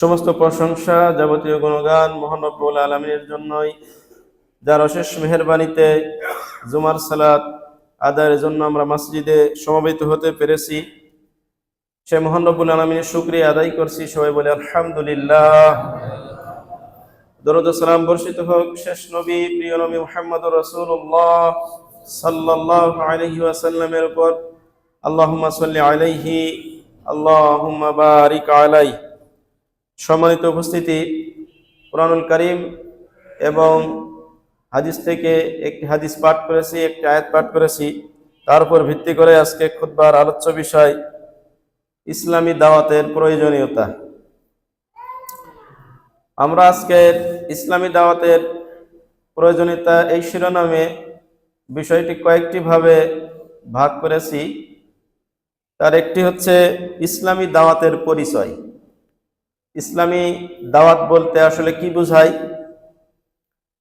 সমস্ত প্রশংসা যাবতীয় গুণগান মহান রব্বুল আলামিনের জন্যই, যার অশেষ মেহেরবানিতে জুমার সালাত আদায়ের জন্য আমরা মসজিদে সমবেত হতে পেরেছি। সে মহান রব্বুল আলামিনের শুকরিয়া আদায় করছি। সবাই বলে আলহামদুলিল্লাহ। দরুদ ও সালাম বর্ষিত হোক শেষ নবী প্রিয় নবী মুহাম্মদুর রাসূলুল্লাহ সাল্লাল্লাহু আলাইহি ওয়াসাল্লামের উপর। আল্লাহুম্মা সাল্লি আলাইহি আল্লাহুম্মা বারিক আলাইহি। সম্মানিত উপস্থিতি, কুরআনুল কারীম এবং হাদিস থেকে একটি হাদিস পাঠ করেছি, একটি আয়াত পাঠ করেছি। তার উপর ভিত্তি করে আজকে খুতবার আলোচ্য বিষয় ইসলামী দাওয়াতের প্রয়োজনীয়তা। আমরা আজকে ইসলামী দাওয়াতের প্রয়োজনীয়তা এই শিরোনামে বিষয়টি কয়েকটি ভাবে ভাগ করেছি। তার একটি হচ্ছে ইসলামী দাওয়াতের পরিচয়। ইসলামী দাওয়াত বলতে আসলে কি বোঝায়,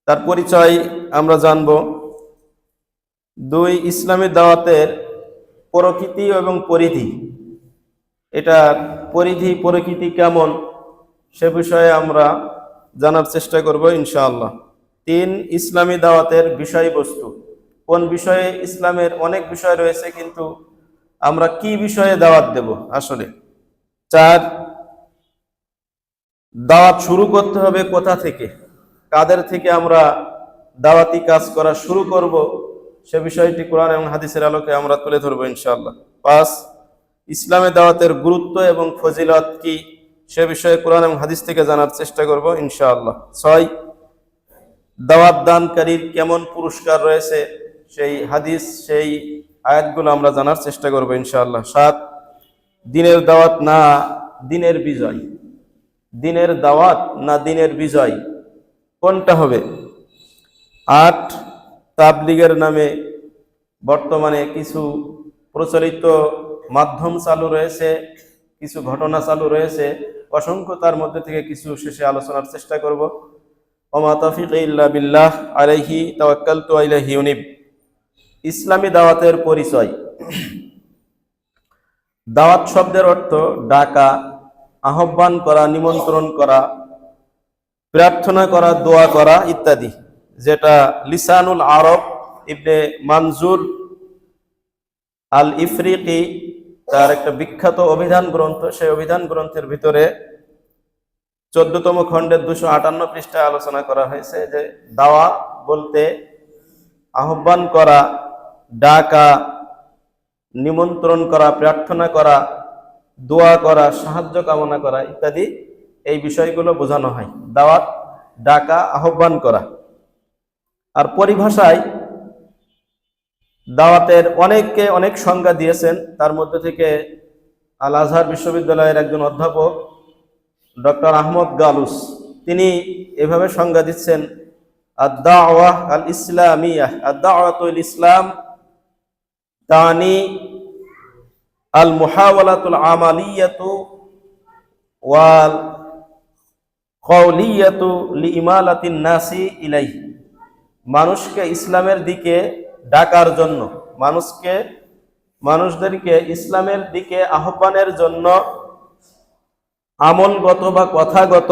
তার পরিচয় আমরা জানব। দুই, ইসলামী দাওয়াতের প্রকৃতি এবং পরিধি, এটা পরিধি প্রকৃতি কেমন সে বিষয়ে আমরা জানার চেষ্টা করব ইনশাআল্লাহ। তিন, ইসলামী দাওয়াতের বিষয়বস্তু, কোন বিষয়ে, ইসলামের অনেক বিষয় রয়েছে কিন্তু আমরা কি বিষয়ে দাওয়াত দেব আসলে। চার, দাওয়াত শুরু করতে হবে কোথা থেকে, কাদের থেকে আমরা দাওয়াতি কাজ করা শুরু করব সে বিষয়টি কোরআন এবং হাদিসের আলোকে আমরা তুলে ধরবো ইনশাআল্লাহ। পাঁচ, ইসলামে দাওয়াতের গুরুত্ব এবং ফজিলত কি সে বিষয়ে কোরআন এবং হাদিস থেকে জানার চেষ্টা করব ইনশাআল্লাহ। ছয়, দাওয়াত দানকারীর কেমন পুরস্কার রয়েছে সেই হাদিস, সেই আয়াতগুলো আমরা জানার চেষ্টা করব ইনশাআল্লাহ। সাত, দিনের দাওয়াত না দিনের বিজয়, দিনের দাওয়াত না দিনের বিজয় কোনটা হবে। আট, তাবলীগের নামে বর্তমানে কিছু প্রচলিত মাধ্যম চালু রয়েছে, কিছু ঘটনা চালু রয়েছে, অসংখ্য, তার মধ্যে থেকে কিছু শেষে আলোচনার চেষ্টা করব। ওমা তাওফীক ইল্লা বিল্লাহ আলাইহি তাওয়াক্কালতু ওয়া ইলাইহি উনীব। ইসলামী দাওয়াতের পরিচয়। দাওয়াত শব্দের অর্থ ডাকা, আহ্বান করা, নিমন্ত্রণ করা, প্রার্থনা করা, দোয়া করা ইত্যাদি, যেটা লিসানুল আরব ইবনে মানজুর আল ইফরিকি তার একটা বিখ্যাত অভিধান গ্রন্থ, সেই অভিধান গ্রন্থের ভিতরে 14তম খণ্ডের 258 পৃষ্ঠায় আলোচনা করা হয়েছে যে দাওয়া বলতে আহ্বান করা, ডাকা, নিমন্ত্রণ করা, প্রার্থনা করা, দোয়া করা, সাহায্য কামনা করা ইত্যাদি, এই বিষয়গুলো বোঝানো হয়। দাওয়াত, ডাকা, আহ্বান করা। আর পরিভাষায় দাওয়াতের অনেকে অনেক সংজ্ঞা দিয়েছেন, তার মধ্যে থেকে আল আজহার বিশ্ববিদ্যালয়ের একজন অধ্যাপক ডক্টর আহমদ গালুস, তিনি এভাবে সংজ্ঞা দিচ্ছেন, আদ-দাওয়াহ আল ইসলামিয়াহ, আদ-দাওয়াতুল ইসলাম তানি আল মুহাওয়ালাতুল আমালিয়াতু ওয়াল কওলিয়াতু লিইমালাতিন নাসি ইলাইহি। মানুষকে ইসলামের দিকে ডাকার জন্য, মানুষদেরকে ইসলামের দিকে আহ্বানের জন্য আমলগত বা কথাগত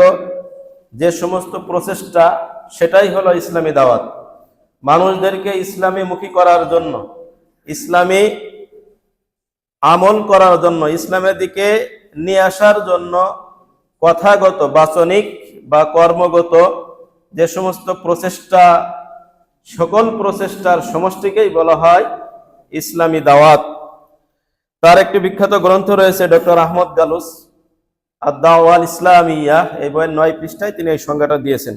যে সমস্ত প্রচেষ্টা, সেটাই হলো ইসলামী দাওয়াত। মানুষদেরকে ইসলামী মুখী করার জন্য, ইসলামী আমল করার জন্য, ইসলামের দিকে নিয়ে আসার জন্য কথাগত, বাচনিক বা কর্মগত যে সমস্ত প্রচেষ্টা, সকল প্রচেষ্টার সমষ্টিকেই বলা হয় ইসলামী দাওয়াত। তার একটি বিখ্যাত গ্রন্থ রয়েছে ডক্টর আহমদ গালুস আদ-দাওয়া আল ইসলামিয়া, এই বইয়ের 9 পৃষ্ঠায় তিনি এই সংজ্ঞাটা দিয়েছেন।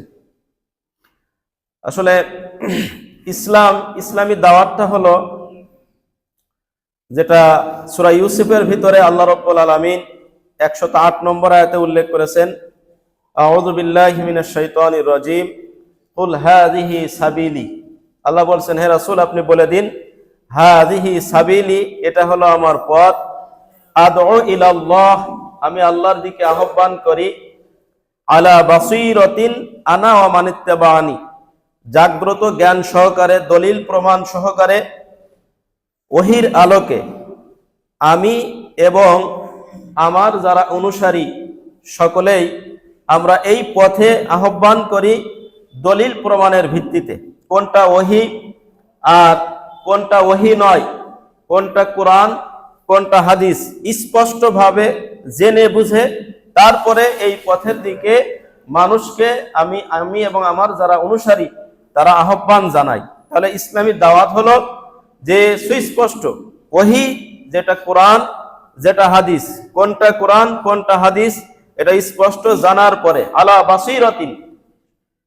আসলে ইসলামী দাওয়াতটা হলো যেটা সূরা ইউসুফের ভিতরে আল্লাহ রাব্বুল আলামিন 108 নম্বর আয়াতে উল্লেখ করেছেন, আউযু বিল্লাহি মিনাশ শাইতানির রাজীম, কুল হাযিহি সাবিলি। আল্লাহ বলছেন, হে রাসূল আপনি বলে দিন, হাযিহি সাবিলি, এটা হলো আমার পথ, আদউ ইলাল্লাহ, আমি আল্লাহর দিকে আহ্বান করি, আলা বাসীরাতিন আনা ওয়া মান ইত্তাবাআনি, জাগ্রত জ্ঞান সহকারে, দলিল প্রমাণ সহকারে, ওহির আলোকে আমি এবং আমার যারা অনুসারী সকলেই আমরা এই পথে আহ্বান করি দলিল প্রমাণের ভিত্তিতে, কোনটা ওহী আর কোনটা ওহী নয়, কোনটা কোরআন কোনটা হাদিস স্পষ্টভাবে জেনে বুঝে তারপরে এই পথের দিকে মানুষকে আমি এবং আমার যারা অনুসারী তারা আহ্বান জানাই। তাহলে ইসলামী দাওয়াত হলো যে সুস্পষ্ট ওহী যেটা কোরআন যেটা হাদিস, কোনটা কোরআন কোনটা হাদিস এটা স্পষ্ট জানার পরে আলা বাসীরাতিন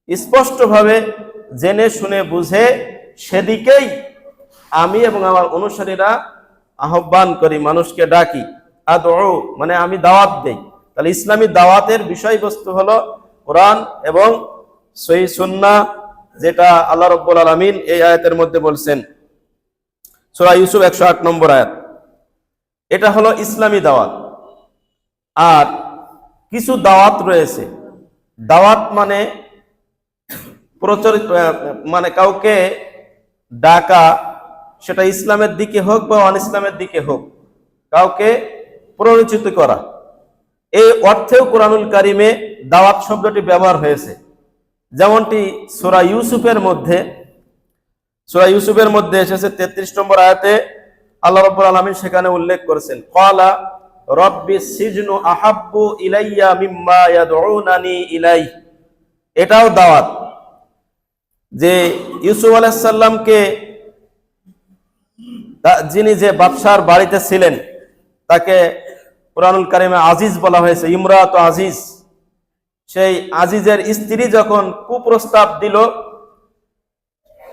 স্পষ্টভাবে জেনে শুনে বুঝে সেদিকেই আমি এবং আমার অনুসারীরা আহ্বান করি, মানুষকে ডাকি। আদউ মানে আমি দাওয়াত দেই। তাহলে ইসলামী দাওয়াতের বিষয়বস্তু হলো কোরআন এবং সহিহ সুন্নাহ, যেটা আল্লাহ রাব্বুল আলামিন এই আয়াতের মধ্যে বলছেন, সূরা ইউসুফ 108 নম্বর আয়াত। এটা হলো ইসলামী দাওয়াত। আর কিছু দাওয়াত রয়েছে, দাওয়াত মানে প্রচলিত মানে কাউকে ডাকা, সেটা ইসলামের দিকে হোক বা অন ইসলামের দিকে হোক, কাউকে প্ররোচিত করা, এই অর্থেও কোরআনুল কারিমে দাওয়াত শব্দটি ব্যবহার হয়েছে। যেমনটি সূরা ইউসুফের মধ্যে এসেছে 33 নম্বর আয়াতে আল্লাহ রাব্বুল আলামিন সেখানে উল্লেখ করেছেন, ক্বালা রাব্বিস সিজনু আহাব্বু ইলাইয়া মিম্মা ইয়াদউনানি ইলাই। এটাও দাওয়াত, যে ইউসুফ আলাইহিস সালামকে যিনি যে বাদশার বাড়িতে ছিলেন তাকে কোরআনুল কারিমে আজিজ বলা হয়েছে, ইমরাত আজিজ। সেই আজিজের স্ত্রী যখন কুপ্রস্তাব দিল,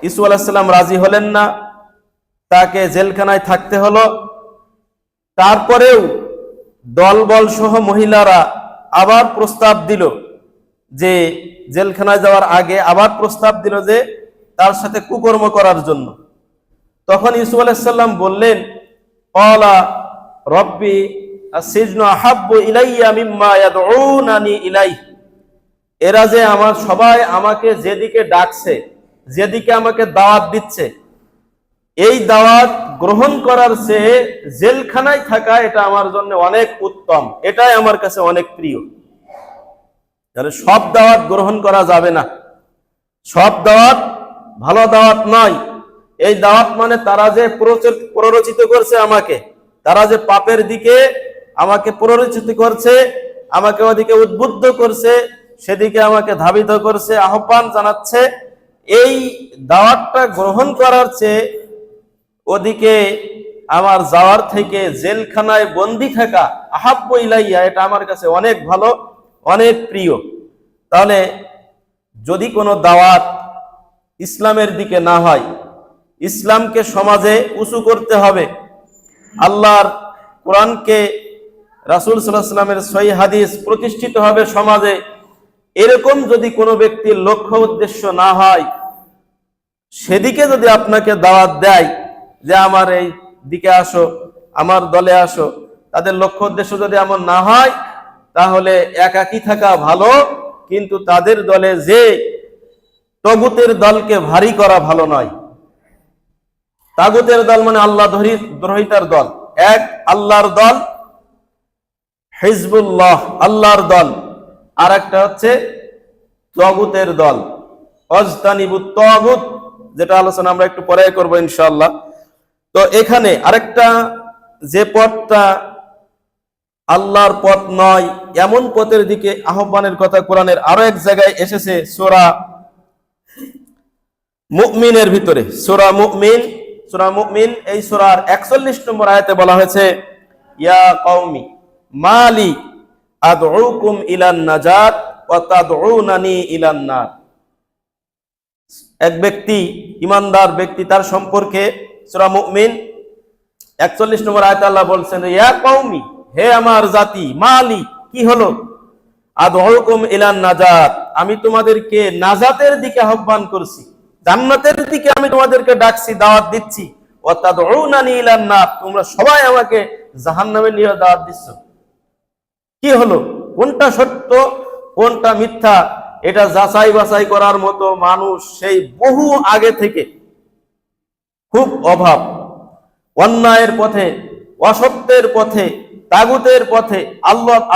ইউসুফ আলাইহিস সালাম রাজি হলেন না, তাকে জেলখানায় থাকতে হলো। তারপরেও দলবল সহ মহিলারা আবার প্রস্তাব দিল, যে জেলখানায় যাওয়ার আগে আবার প্রস্তাব দিল যে তার সাথে কুকর্ম করার জন্য। তখন ইউসুফ আলাইহিস সালাম বললেন, ক্বালা রব্বি আসিজনু আহাব্বু ইলাইয়া মিম্মা ইয়াদউনানি ইলাই। এরা যে আমার সবাই আমাকে যেদিকে ডাকছে, যেদিকে আমাকে দাওয়াত দিচ্ছে, এই দাওয়াত গ্রহণ করার চেয়ে জেলখানায় থাকা এটা আমার জন্য অনেক উত্তম, এটাই আমার কাছে অনেক প্রিয়। তাহলে সব দাওয়াত গ্রহণ করা যাবে না, সব দাওয়াত ভালো দাওয়াত নয়। এই দাওয়াত মানে তারা যে প্ররোচিত করছে আমাকে, তারা যে পাপের দিকে আমাকে প্ররোচিত করছে, আমাকে ওদিকে উদ্বুদ্ধ করছে, সেদিকে আমাকে ধাবিত করছে, আহ্বান জানাচ্ছে, এই দাওয়াতটা গ্রহণ করার চেয়ে ওদিকে আমার যাওয়ার থেকে জেলখানায় বন্দী থাকা আহাব্বু ইলাইয়া, এটা আমার কাছে অনেক ভালো অনেক প্রিয়। তাহলে যদি কোনো দাওয়াত ইসলামের দিকে না হয়, ইসলামকে সমাজে উঁচু করতে হবে, আল্লাহর কোরআনকে রাসূল সাল্লাল্লাহু আলাইহি ওয়াসাল্লামের সহিহ হাদিস প্রতিষ্ঠিত হবে সমাজে, এরকম যদি কোনো ব্যক্তির লক্ষ্য উদ্দেশ্য না হয়, সেদিকে যদি আপনাকে দাওয়াত দেয় যে আমার এই দিকে আসো, আমার দলে আসো, তাদের লক্ষ্য উদ্দেশ্য যদি এমন না হয়, তাহলে একাকী থাকা ভালো, কিন্তু তাদের দলে যে তাগুতের দলকে ভারী করা ভালো নয়। তাগুতের দল মানে আল্লাহ দ্রোহিতার দল। এক আল্লাহর দল হিজবুল্লাহ, আল্লাহর দল, আর একটা হচ্ছে তাগুতের দল অজতানিবুত তাগুত, যেটা আলোচনা আমরা একটু পরে করব ইনশাআল্লাহ। তো এখানে আরেকটা যে পথটা আল্লাহর পথ নয়, এমন পথের দিকে আহ্বানের কথা কোরআনের আরো এক জায়গায় এসেছে, সূরা মুমিনের ভিতরে। সূরা মুমিন এই সূরার 41 নম্বর আয়াতে বলা হয়েছে, ইয়া কওমি মালি আদউকুম ইলান নাজাত ওয়া তাদউনানি ইলান নার। এক ব্যক্তি, ইমানদার ব্যক্তি, তার সম্পর্কে সূরা মুমিন 41 নম্বর আয়াতে আল্লাহ বলছেন, ইয়া কওমি, হে আমার জাতি, মালি, কি হলো, আদউকুম ইলান নাজাত, আমি তোমাদেরকে নাজাতের দিকে আহ্বান করছি, জান্নাতের দিকে আমি তোমাদেরকে ডাকছি, দাওয়াত দিচ্ছি, ওয়া তাদউনানি ইলান নার, তোমরা সবাই আমাকে জাহান্নামে নিয়ে দাওয়াত দিচ্ছ। কি হলো, কোনটা সত্য কোনটা মিথ্যা এটা যাচাই বাছাই করার মতো মানুষ সেই বহু আগে থেকে খুব অভাব। অন্যায়ের পথে, অসত্যের পথে, তাগুতের পথে,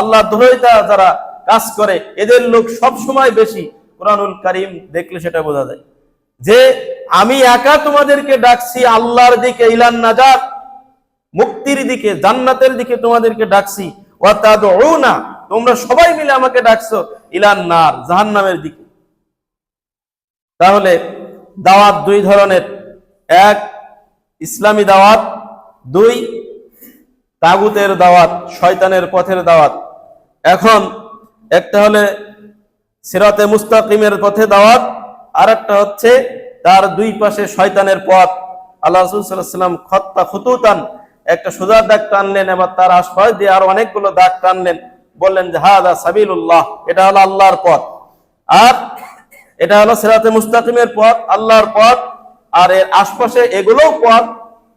আল্লাহ দ্রোহিতা যারা কাজ করে, এদের লোক সব সময় বেশি। কুরআনুল কারীম দেখলে সেটা বোঝা যায় যে আমি একা তোমাদেরকে ডাকছি আল্লাহর দিকে, ইলান নাজাত, মুক্তির দিকে, জান্নাতের দিকে তোমাদেরকে ডাকছি। ওয়া তাদউনা, তোমরা সবাই মিলে আমাকে ডাকছো ইলান নার, জাহান্নামের দিকে। তাহলে দাওয়াত দুই ধরনের, এক ইসলামী দাওয়াত, দুই তাগুতের দাওয়াত, শয়তানের পথের দাওয়াত। এখন একটা হলে সিরাতে মুস্তাকিমের পথে দাওয়াত, আর একটা হচ্ছে তার দুই পাশে শয়তানের পথ। আল্লাহ রাসূল সাল্লাল্লাহু আলাইহি ওয়াসাল্লাম খত্তা খুতুতান, একটা সোজা দাগ টানলেন, এবার তার আশপাশ দিয়ে আরো অনেকগুলো দাগ টানলেন, বললেন যে হাদা সাবিলুল্লাহ, এটা হলো আল্লাহর পথ, আর এটা হলো সিরাতে মুস্তাকিমের পথ, আল্লাহর পথ, আর এর আশপাশে এগুলোও পথ,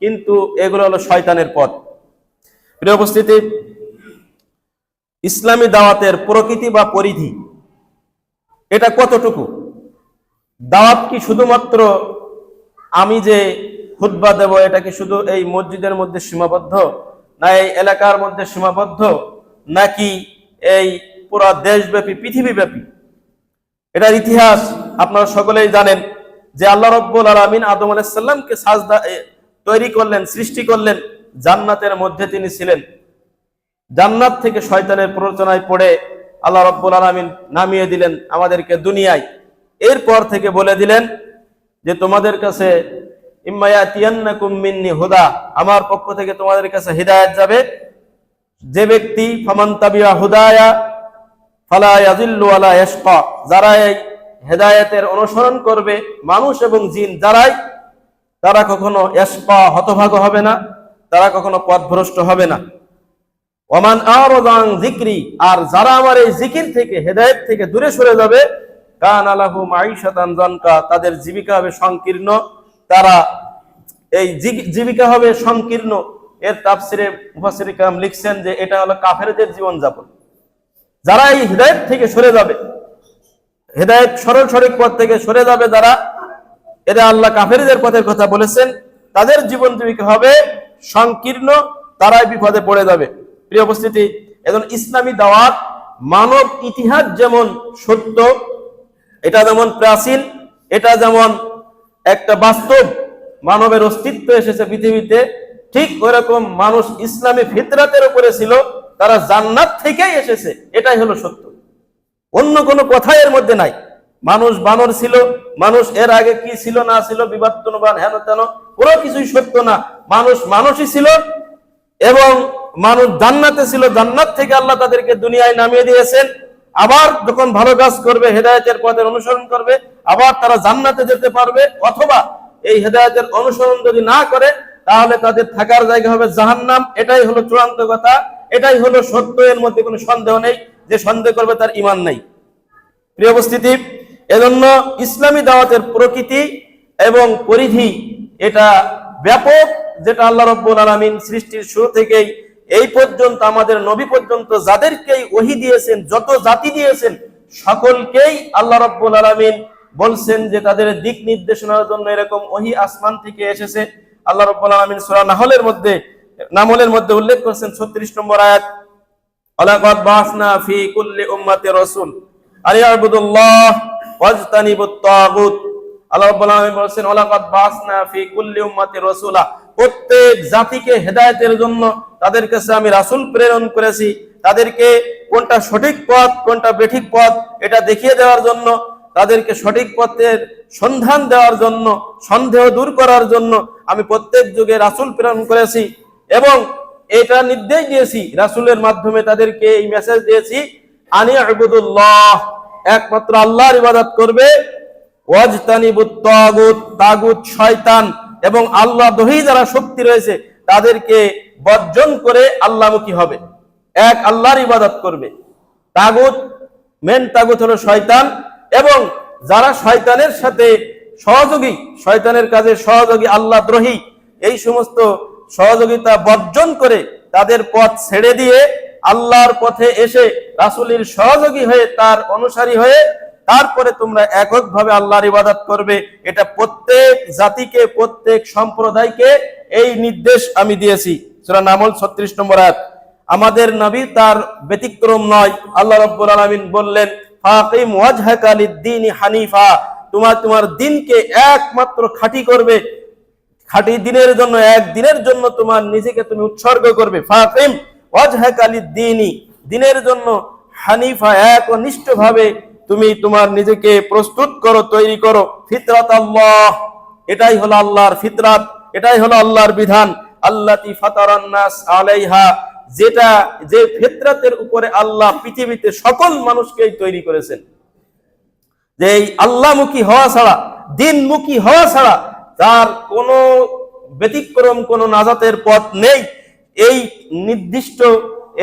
কিন্তু এগুলো হলো শয়তানের পথ। প্রিয় উপস্থিতি, ইসলামী দাওয়াতের প্রকৃতি বা পরিধি এটা কতটুকু? দাওয়াত কি শুধুমাত্র আমি যে খুতবা দেব এটা কি শুধু এই মসজিদের মধ্যে সীমাবদ্ধ, না এই এলাকার মধ্যে সীমাবদ্ধ, নাকি এই পুরা দেশব্যাপী, পৃথিবীব্যাপী? এটার ইতিহাস আপনারা সকলেই জানেন যে আল্লাহ রাব্বুল আলামিন আদম আলাইহিস সালামকে সাজদা তৈরি করলেন, সৃষ্টি করলেন, জান্নাতের মধ্যে তিনি ছিলেন। জান্নাত থেকে শয়তানের প্ররোচনায় পড়ে আল্লাহ রাব্বুল আলামিন নামিয়ে দিলেন আমাদেরকে দুনিয়ায়। এরপর থেকে বলে দিলেন যে তোমাদের কাছে ইম্মা ইয়াতিয়ান্নাকুম মিন্নি হুদা, আমার পক্ষ থেকে তোমাদের কাছে হিদায়াত যাবে। যে ব্যক্তি ফামান তাবিয়া হুদায়া ফালা ইয়াযিল্লু ওয়ালা ইয়াশকা, যারা এই হেদায়েতের অনুসরণ করবে, মানুষ এবং জিন যারাই, তারা কখনো ইয়াশকা, হতভাগ্য হবে না, তারা কখনো পথভ্রষ্ট হবে না। ওমান আরাদা আন যিকরি, আর যারা আমার এই জিকির থেকে, হেদায়েত থেকে দূরে সরে যাবে, কানা লাহু মাঈশাতান যানকা, তাদের জীবিকা হবে সংকীর্ণ, তারা এই জীবিকা হবে সংকীর্ণ। এর তাফসিরে মুফাসসির কিরাম লিখছেন যে এটা হলো কাফেরদের জীবন যাপন। যারা এই হেদায়েত থেকে সরে যাবে, হেদায়েত সরল সঠিক পথ থেকে সরে যাবে যারা, এরা আল্লাহ কাফেরদের পথের কথা বলেছেন, তাদের জীবন জীবিকা হবে সংকীর্ণ, তারাই বিপদে পড়ে যাবে। প্রিয় উপস্থিতি, এখন ইসলামী দাওয়াত মানব ইতিহাস যেমন সত্য, এটা যেমন প্রাচীন, এটা যেমন একটা বাস্তব, মানবের অস্তিত্ব এসেছে পৃথিবীতে, ঠিক ওইরকম মানুষ ইসলামী ফিতরাতের উপরে ছিল, তারা জান্নাত থেকেই এসেছে, এটাই হলো সত্য। অন্য কোনো কথা এর মধ্যে নাই। মানুষ বানর ছিল, মানুষ এর আগে কি ছিল না ছিল, বিবর্তনবান হেন তেন, কোনো কিছুই সত্য না। মানুষ মানুষই ছিল, এবং মানুষ জান্নাতে ছিল, জান্নাত থেকে আল্লাহ তাদেরকে দুনিয়ায় নামিয়ে দিয়েছেন। আবার যখন ভালো কাজ করবে, হেদায়েতের পথের অনুসরণ করবে, আবার তারা জান্নাতে যেতে পারবে। অথবা এই হেদায়েতের অনুসরণ যদি না করে, তাহলে তাদের থাকার জায়গা হবে জাহান্নাম। এটাই হলো চূড়ান্ত কথা, এটাই হলো সত্য, এর মধ্যে কোনো সন্দেহ নেই। যে সন্দেহ করবে তার ঈমান নেই। প্রিয় উপস্থিতি, এজন্য ইসলামী দাওয়াতের প্রকৃতি এবং পরিধি এটা ব্যাপক, যেটা আল্লাহ রাব্বুল আলামিন সৃষ্টির শুরু থেকেই এই পর্যন্ত, আমাদের নবী পর্যন্ত যাদেরকেই ওহী দিয়েছেন, যত জাতি দিয়েছেন, সকলকেই আল্লাহ রাব্বুল আলামিন বলছেন যে তাদের দিক নির্দেশনার জন্য এরকম ওহী আসমান থেকে এসেছে। আল্লাহ রাব্বুল আলামিন সূরা নামলের মধ্যে উল্লেখ করেছেন 36 নম্বর আয়াত, ওয়ালাকাদ বাসনা ফি কুল্লি উম্মাতি রাসূল আলিয়াবুদুল্লাহ ওয়াজতানিবুত তাগুত। আল্লাহ রাব্বুল আলামিন বলেছেন ওয়ালাকাদ বাসনা ফি কুল্লি উম্মাতি রাসূলা, প্রত্যেক জাতিকে হেদায়েতের জন্য তাদের কাছে আমি রাসূল প্রেরণ করেছি, তাদেরকে কোনটা সঠিক পথ কোনটা বেঠিক পথ এটা দেখিয়ে দেওয়ার জন্য, তাদেরকে সঠিক পথের সন্ধান দেওয়ার জন্য, সন্দেহ দূর করার জন্য আমি প্রত্যেক যুগে রাসূল প্রেরণ করেছি। এবং এটা নির্দেশ দিয়েছি, রাসূলের মাধ্যমে তাদেরকে এই মেসেজ দিয়েছি, আনি ইবুদুল্লাহ, একমাত্র আল্লাহর ইবাদত করবে, ওয়াজতানিবুত তাগুত, তাগুত শয়তান এবং আল্লাহ দহি যারা শক্তি রয়েছে তাদেরকে বর্জন করে আল্লাহমুখী হবে, এক আল্লাহর ইবাদত করবে। তাগুত, মেন তাগুত হলো শয়তান, এবং যারা শয়তানের সাথে সহযোগী, শয়তানের কাজে সহযোগী, আল্লাহ দ্রোহী, এই সমস্ত সহযোগিতা বর্জন করে তাদের পথ ছেড়ে দিয়ে আল্লাহর পথে এসে রাসূলের সহযোগী হয়ে, তার অনুসারী হয়ে, তারপরে তোমরা এককভাবে আল্লাহর ইবাদত করবে। এটা প্রত্যেক জাতিকে, প্রত্যেক সম্প্রদায়কে এই নির্দেশ আমি দিয়েছি। সূরা নামল 36 নম্বর আয়াত। আমাদের নবী তার ব্যতিক্রম নয়। আল্লাহ রাব্বুল আলামিন বললেন, ফাকিম ওয়াজহাকা লিদ-দীনি হানিফা, তোমার দিনকে একমাত্র খাঁটি করবে, খাঁটি দিনের জন্য, একদিনের জন্য তোমার নিজেকে তুমি উৎসর্গ করবে। ফাকিম ওয়াজহাকা লিদ-দীনি, দিনের জন্য হানিফা, একনিষ্ঠভাবে তুমি তোমার নিজেকে প্রস্তুত করো, তৈরি করো। ফিতরাত আল্লাহ, এটাই হলো আল্লাহর ফিতরাত, এটাই হলো আল্লাহর বিধান। আল্লাতী ফাতারান নাস আলাইহা, যে ফিতরাতের উপরে আল্লাহ পৃথিবীতে সকল মানুষকেই তৈরি করেছেন। যে এই আল্লাহমুখী হওয়া ছাড়া, দিনমুখী হওয়া ছাড়া তার কোনো ব্যতিক্রম, কোনো নাজাতের পথ নেই। এই নির্দিষ্ট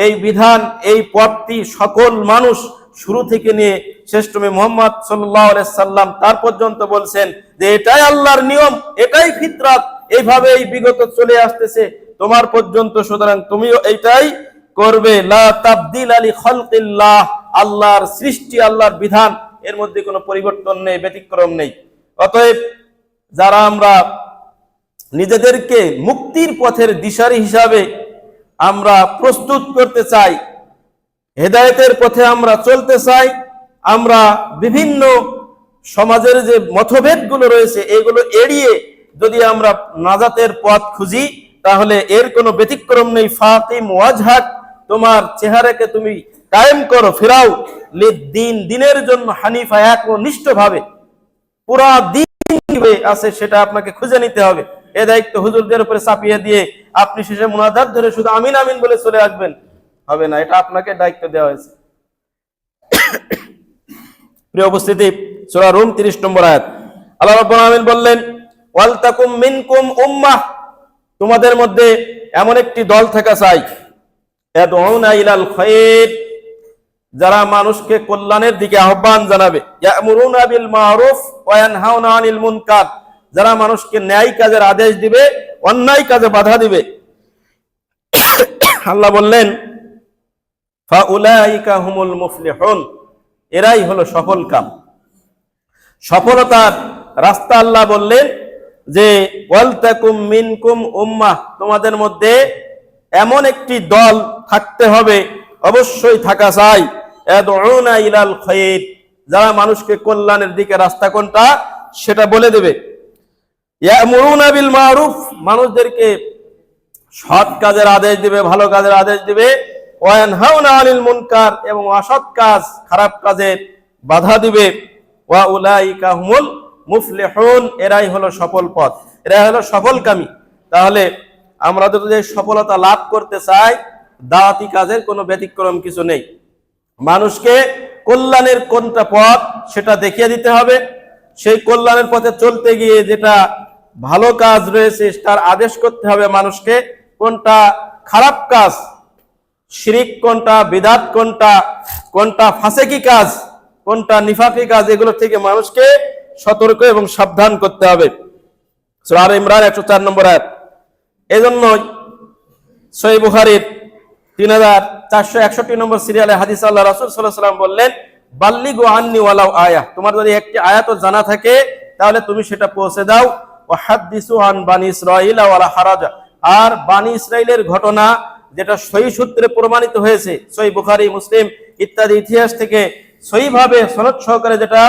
এই বিধান, এই পথটি সকল মানুষ শুরু থেকে নিয়ে শ্রেষ্ঠ নবী মুহাম্মদ সাল্লাল্লাহু আলাইহি সাল্লাম তার পর্যন্ত বলছেন যে এটাই আল্লাহর নিয়ম, এটাই ফিতরাত, এইভাবেই বিগত চলে আসতেছে তোমার পর্যন্ত। সুতরাং তুমিও এইটাই করবে। লা তাবদিলা লি খালকিল্লাহ, আল্লাহর সৃষ্টি, আল্লাহর বিধান, এর মধ্যে কোনো পরিবর্তন নেই, ব্যতিক্রম নেই। অতএব যারা আমরা নিজেদেরকে মুক্তির পথের দিশারি হিসাবে আমরা প্রস্তুত করতে চাই, হেদায়েতের পথে আমরা চলতে চাই, আমরা বিভিন্ন সমাজের যে মতভেদগুলো রয়েছে এগুলো এড়িয়ে যদি আমরা নাজাতের পথ খুঁজি, তাহলে এর কোনো ব্যতিক্রম নেই। ফাকিম ওয়াজহাক, তোমার চেহারাকে তুমি কায়েম করো, ফিরাও লিদ-দীন, দিনের জন্য হানিফা, একনিষ্ঠভাবে। পুরা দিন আছে সেটা আপনাকে খুঁজে নিতে হবে। এ দায়িত্ব হুজুরদের উপরে চাপিয়ে দিয়ে আপনি শেষে মুনাজাত ধরে শুধু আমিন আমিন বলে চলে আসবেন, হবে না। এটা আপনাকে দায়িত্ব দেওয়া হয়েছে। প্রিয় উপস্থিতি, সূরা রুম 30 নম্বর আয়াত, আল্লাহ রাব্বুল আলামিন বললেন, ওয়াল তাকুম মিনকুম উম্মাহ, তোমাদের মধ্যে এমন একটি দল থাকা চাই, ইয়াদউনা ইলাল খায়র, যারা মানুষকে কল্যাণের দিকে আহ্বান জানাবে, ইয়ামুরুনা বিল মারুফ ওয়া ইয়ানহাউনা আনিল মুনকার, যারা মানুষকে ন্যায় কাজের আদেশ দিবে, অন্যায় কাজে বাধা দিবে। আল্লাহ বললেন, ফাউলাইকা হুমুল মুফলিহুন, এরাই হলো সফল কাম, সফলতার রাস্তা। আল্লাহ বললেন যে ওয়াল তাকুম মিনকুম উম্মাহ, তোমাদের মধ্যে এমন একটি দল থাকতে হবে, অবশ্যই থাকা চাই, ইয়াদউনা ইলাল খায়র, যারা মানুষকে কল্যাণের দিকে রাস্তা কোনটা সেটা বলে দেবে। ইয়ামুরুনা বিল মারুফ, মানুষদেরকে সৎ কাজের আদেশ দিবে, ভালো কাজের আদেশ দিবে। ওয়া ইয়ানহাউনা আনিল মুনকার, এবং অসৎ কাজ, খারাপ কাজের বাধা দিবে। ওয়া উলাইকা হুমুল মুফলিহুন, এরাই হলো সফল পথ, এরাই হলো সফলকামী। তাহলে আমরা যদি সফলতা লাভ করতে চাই, দাওয়াতি কাজের কোনো ব্যতিক্রম কিছু নেই। মানুষকে কল্যাণের কোনটা পথ সেটা দেখিয়ে দিতে হবে। সেই কল্যাণের পথে চলতে গিয়ে যেটা ভালো কাজ রয়েছে তার আদেশ করতে হবে মানুষকে। কোনটা খারাপ কাজ, শিরিক কোনটা, বিদআত কোনটা, কোনটা ফাসেকি কাজ, কোনটা নিফাকি কাজ, এগুলো থেকে মানুষকে সতর্ক এবং সাবধান করতে হবে। সূরা আলে ইমরান 104 নম্বর আয়াত। এজন্য সহিহ বুখারীর 3461 নম্বর সিরিয়ালে হাদিস আল্লাহ রাসূল সাল্লাল্লাহু আলাইহি ওয়াসাল্লাম বললেন, বাল্লিগু আন্নি ওয়ালাউ আয়া, তোমার যদি একটি আয়াতও জানা থাকে তাহলে তুমি সেটা পৌঁছে দাও। ওয়া হাদিসু আন বানি ইসরাঈল ওয়ালা হারাজা, আর বানি ইসরাইলের ঘটনা যেটা সহিহ সূত্রে প্রমাণিত হয়েছে, সহিহ বুখারী, মুসলিম ইত্যাদি ইতিহাস থেকে সহিভাবে সনদ সহকারে যেটা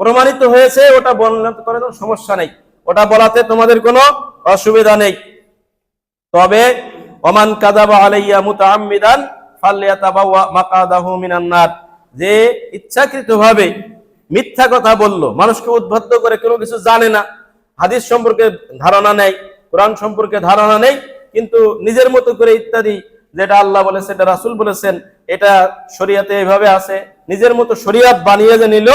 প্রমাণিত হয়েছে, ওটা বর্ণনা করে কোনো সমস্যা নেই, ওটা বলাতে তোমাদের কোনো অসুবিধা নেই। তবে ওমান কাযাবা আলাইয়া মুতাআম্মিদান ফালইয়াতাবাওয়া মাকাদাহু মিনান নার, যে ইচ্ছাকৃতভাবে মিথ্যা কথা বলল, মানুষকে উদ্বুদ্ধ করে, কোনো কিছু জানে না, হাদিস সম্পর্কে ধারণা নেই, কোরআন সম্পর্কে ধারণা নেই, কিন্তু নিজের মতো করে ইত্যাদি যেটা আল্লাহ বলেছে, এটা রাসূল বলেছেন, এটা শরীয়তে এইভাবে আছে, নিজের মতো শরীয়ত বানিয়ে যে নিল,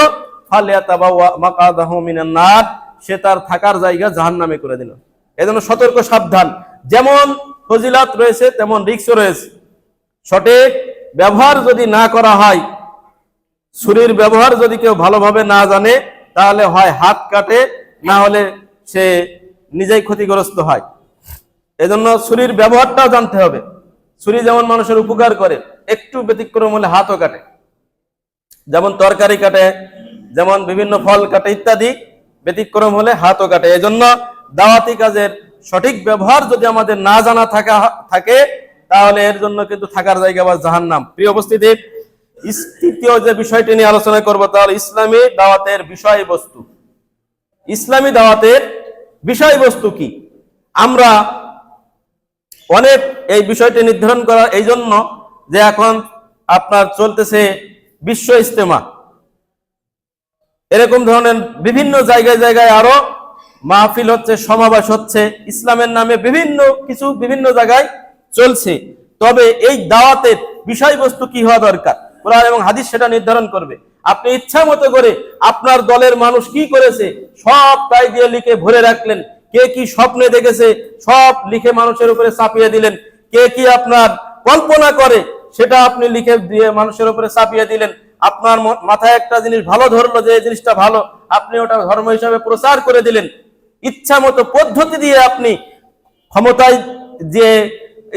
ফালইয়াতাবাওয়া মাকাদাহু মিনান নার, সে তার থাকার জায়গা জাহান্নামে করে দিল। এজন্য সতর্ক সাবধান। যেমন ফজিলত রয়েছে তেমন রিস্কও রয়েছে। সঠিক ব্যবহার যদি না করা হয়, ছুরির ব্যবহার যদি কেউ ভালোভাবে না জানে, তাহলে হয় হাত কাটে, না হলে সে নিজেই ক্ষতিগ্রস্ত হয়। এজন্য ছুরির ব্যবহারটাও জানতে হবে। ছুরি যেমন মানুষের উপকার করে, একটু ব্যতিক্রম হলে হাতও কাটে, যেমন তরকারি কাটে, যেমন বিভিন্ন ফল কাটে ইত্যাদি, ব্যতিক্রম হলে হাতও কাটে। এজন্য দাওয়াতি কাজের সঠিক ব্যবহার যদি আমাদের না জানা থাকে, তাহলে এর জন্য কিন্তু থাকার জায়গা বা জাহান্নাম। প্রিয় উপস্থিতি, তৃতীয় যে বিষয়টি নিয়ে আলোচনা করব তাহলে ইসলামী দাওয়াতের বিষয়বস্তু। ইসলামী দাওয়াতের বিষয়বস্তু কি? আমরা অনেক এই বিষয়টি নির্ধারণ করা এই জন্য যে এখন আপনার চলতেছে বিশ্ব ইজতেমা, এরকম ধরনের বিভিন্ন জায়গায় জায়গায় আরো মাহফিল হচ্ছে, সমাবেশ হচ্ছে, ইসলামের নামে বিভিন্ন জায়গায় চলছে। তবে এই দাওয়াতের বিষয়বস্তু কি হওয়া দরকার, কোরআন এবং হাদিস সেটা নির্ধারণ করবে। আপনি ইচ্ছা মতো করে আপনার দলের মানুষ কি করেছে সব তাই দিয়ে লিখে ভরে রাখলেন, কে কি স্বপ্নে দেখেছে সব লিখে মানুষের উপরে চাপিয়ে দিলেন, কে কি আপনার কল্পনা করে সেটা আপনি লিখে দিয়ে মানুষের উপরে চাপিয়ে দিলেন। আপনার মাথায় একটা জিনিস ভালো ধরলো যে এই জিনিসটা ভালো, আপনি ওটা ধর্ম হিসাবে প্রচার করে দিলেন। ইচ্ছা মতো পদ্ধতি দিয়ে আপনি ক্ষমতায় যে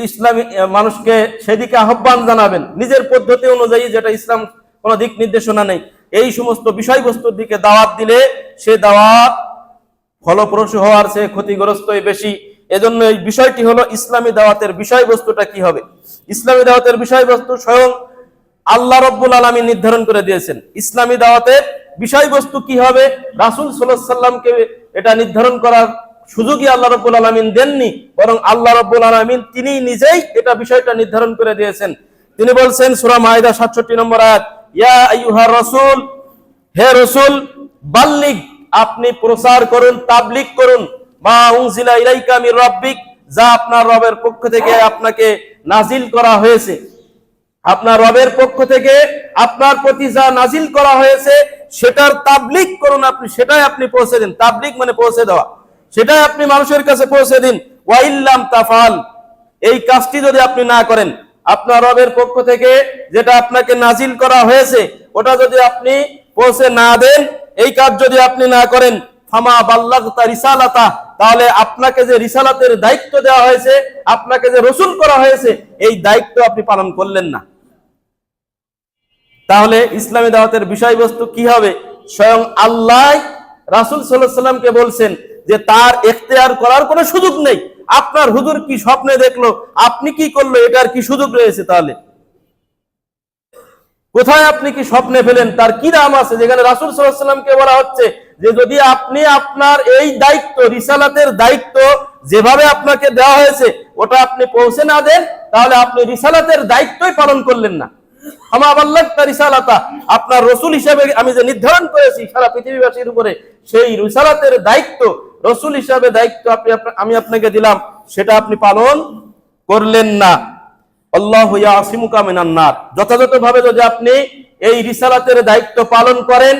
ইসলামী মানুষকে সেদিকে আহ্বান জানাবেন নিজের পদ্ধতি অনুযায়ী, যেটা ইসলাম কোনো দিক নির্দেশনা নেই, এই সমস্ত বিষয়বস্তুর দিকে দাওয়াত দিলে সে দাওয়াত ফলপ্রসূ হওয়ার চেয়ে ক্ষতিগ্রস্তই বেশি। এজন্য এই বিষয়টি হলো ইসলামী দাওয়াতের বিষয়বস্তুটা কি হবে। ইসলামী দাওয়াতের বিষয়বস্তু স্বয়ং আল্লাহ রাব্বুল আলামিন নির্ধারণ করে দিয়েছেন। ইসলামী দাওয়াতের বিষয়বস্তু কি হবে রাসূল সাল্লাল্লাহু আলাইহি সাল্লামকে এটা নির্ধারণ করার সুযোগই আল্লাহ রাব্বুল আলামিন দেননি, বরং আল্লাহ রাব্বুল আলামিন তিনি নিজেই এটা বিষয়টা নির্ধারণ করে দিয়েছেন। তিনি বলছেন সূরা মাইদা 67 নম্বর আয়াত, ইয়া আইয়ুহার রাসূল, হে রাসূল, বাল্লিগ, আপনি প্রচার করুন, তাবলীগ করুন, মা উনজিলা ইলাইকা মির রাব্বিক, যা আপনার রবের পক্ষ থেকে আপনাকে নাজিল করা হয়েছে। আপনার রবের পক্ষ থেকে আপনার প্রতি যা নাজিল করা হয়েছে সেটার তাবলীগ করুন, আপনি সেটাই আপনি পৌঁছে দিন। তাবলীগ মানে পৌঁছে দেওয়া, সেটাই আপনি মানুষের কাছে পৌঁছে দিন। ওয়া ইল্লাম তাফাল, এই কাজটি যদি আপনি না করেন, আপনার রবের পক্ষ থেকে যেটা আপনাকে নাজিল করা হয়েছে ওটা যদি আপনি পৌঁছে না দেন, এই কাজ যদি আপনি না করেন, ফামা বাল্লাগতা রিসালাতা, তাহলে আপনাকে যে রিসালাতের দায়িত্ব দেওয়া হয়েছে, আপনাকে যে রাসূল করা হয়েছে, এই দায়িত্ব আপনি পালন করলেন না। তাহলে ইসলামী দাওয়াতের বিষয়বস্তু কি হবে? স্বয়ং আল্লাহ রাসূল সাল্লাল্লাহু আলাইহি সাল্লামকে বলছেন যে তার ইখতিয়ার করার কোনো সুযোগ নেই। আপনার হুজুর কি স্বপ্নে দেখলো, আপনি কি করলো, এটার কি সুযোগ রয়েছে? তাহলে কোথায় আপনি কি স্বপ্নে পেলেন, তার কি দাম আছে? যেখানে রাসূল সাল্লাল্লাহু আলাইহি সাল্লামকে বলা হচ্ছে যে যদি আপনি আপনার এই দায়িত্ব, রিসালাতের দায়িত্ব যেভাবে আপনাকে দেওয়া হয়েছে ওটা আপনি পৌঁছে না দেন, তাহলে আপনি রিসালাতের দায়িত্বই পালন করলেন না। আমা বাল্লাগতা রিসালাতা, আপনার রাসূল হিসেবে আমি যে নির্ধারণ করেছি সারা পৃথিবীবাসীর উপরে, সেই রিসালাতের দায়িত্ব, রাসূল হিসেবে দায়িত্ব আমি আপনাকে দিলাম, সেটা আপনি পালন করলেন না। আল্লাহু ইয়াসিমুকা মিনান নার, যথাযথভাবে যদি আপনি এই রিসালাতের দায়িত্ব পালন করেন,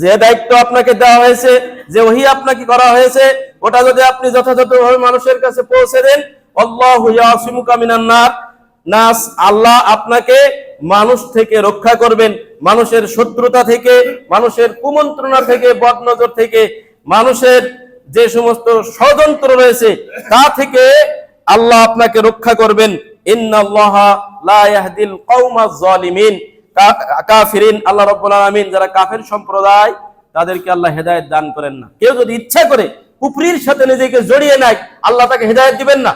যে দায়িত্ব আপনাকে দেওয়া হয়েছে, যে ওহী আপনাকে করা হয়েছে, ওটা যদি আপনি যথাযথভাবে মানুষের কাছে পৌঁছে দেন, আল্লাহু ইয়াসিমুকা মিনান নার, নাস, আল্লাহ আপনাকে মানুষ থেকে রক্ষা করবেন, মানুষের শত্রুতা থেকে, মানুষের কুমন্ত্রণা থেকে, বদনজর থেকে, মানুষের যে সমস্ত ষড়যন্ত্র রয়েছে তা থেকে আল্লাহ আপনাকে রক্ষা করবেন। ইন্নাল্লাহা লা ইয়াহদিল কওমাজ জালিমিন, কাফিরিন, আল্লাহ রাব্বুল আলামিন যারা কাফের সম্প্রদায় তাদেরকে আল্লাহ হেদায়েত দান করেন না। কেউ যদি ইচ্ছা করে কুফরির সাথে নিজেকে জড়িয়ে নেয়, আল্লাহ তাকে হেদায়েত দিবেন না।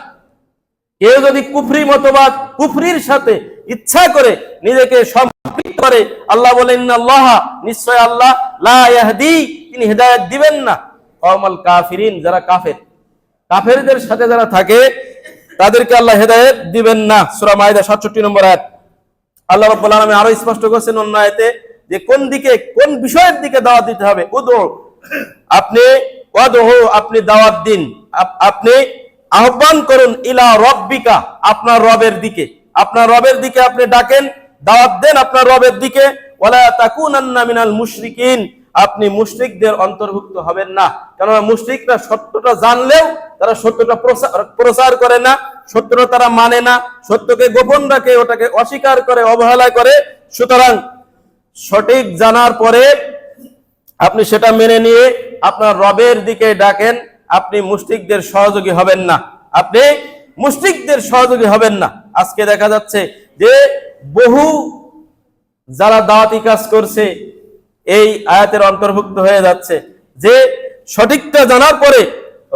কেউ যদি কুফরি মতবাদ, কুফরির সাথে ইচ্ছা করে নিজেকে সম্পৃক্ত করে, আল্লাহ বলেন ইন্নাল্লাহা, নিশ্চয় আল্লাহ, লা ইয়াহদি, তিনি হেদায়েত দিবেন না, কওমাল কাফিরিন, যারা কাফের, কাফেরদের সাথে যারা থাকে তাদেরকে আল্লাহ হেদায়েত দিবেন না। সূরা মাইদা 67 নম্বর আয়াত। আল্লাহ রাব্বুল আলামিন আরো স্পষ্ট করেছেন অন্য আয়াতে যে কোন দিকে, কোন বিষয়ের দিকে দাওয়াত দিতে হবে। উদু, আপনি ওয়াদহু, আপনি দাওয়াত দিন, আপনি আহ্বান করুন, ইলা রাব্বিকা, আপনার রবের দিকে, আপনার রবের দিকে আপনি ডাকেন, দাওয়াত দেন আপনার রবের দিকে। ওয়ালা তাকুনান্না মিনাল মুশরিকিন, আপনি মুশরিকদের অন্তর্ভুক্ত হবেন না। কারণ মুশরিকরা সত্যটা জানলেও তারা সত্যটা প্রচার করে না, সত্যটা তারা মানে না, সত্যকে গোপন রাখে, ওটাকে অস্বীকার করে, অবহেলা করে। সুতরাং সঠিক জানার পরে আপনি সেটা মেনে নিয়ে আপনার রবের দিকে ডাকেন, আপনি মুশরিকদের সহযোগী হবেন না, আপনি মুশরিকদের সহযোগী হবেন না। আজকে দেখা যাচ্ছে যে বহু যারা দাওয়াতি কাজ করছে এই আয়াতের অন্তর্ভুক্ত হয়ে যাচ্ছে, যে সঠিকটা জানার পরে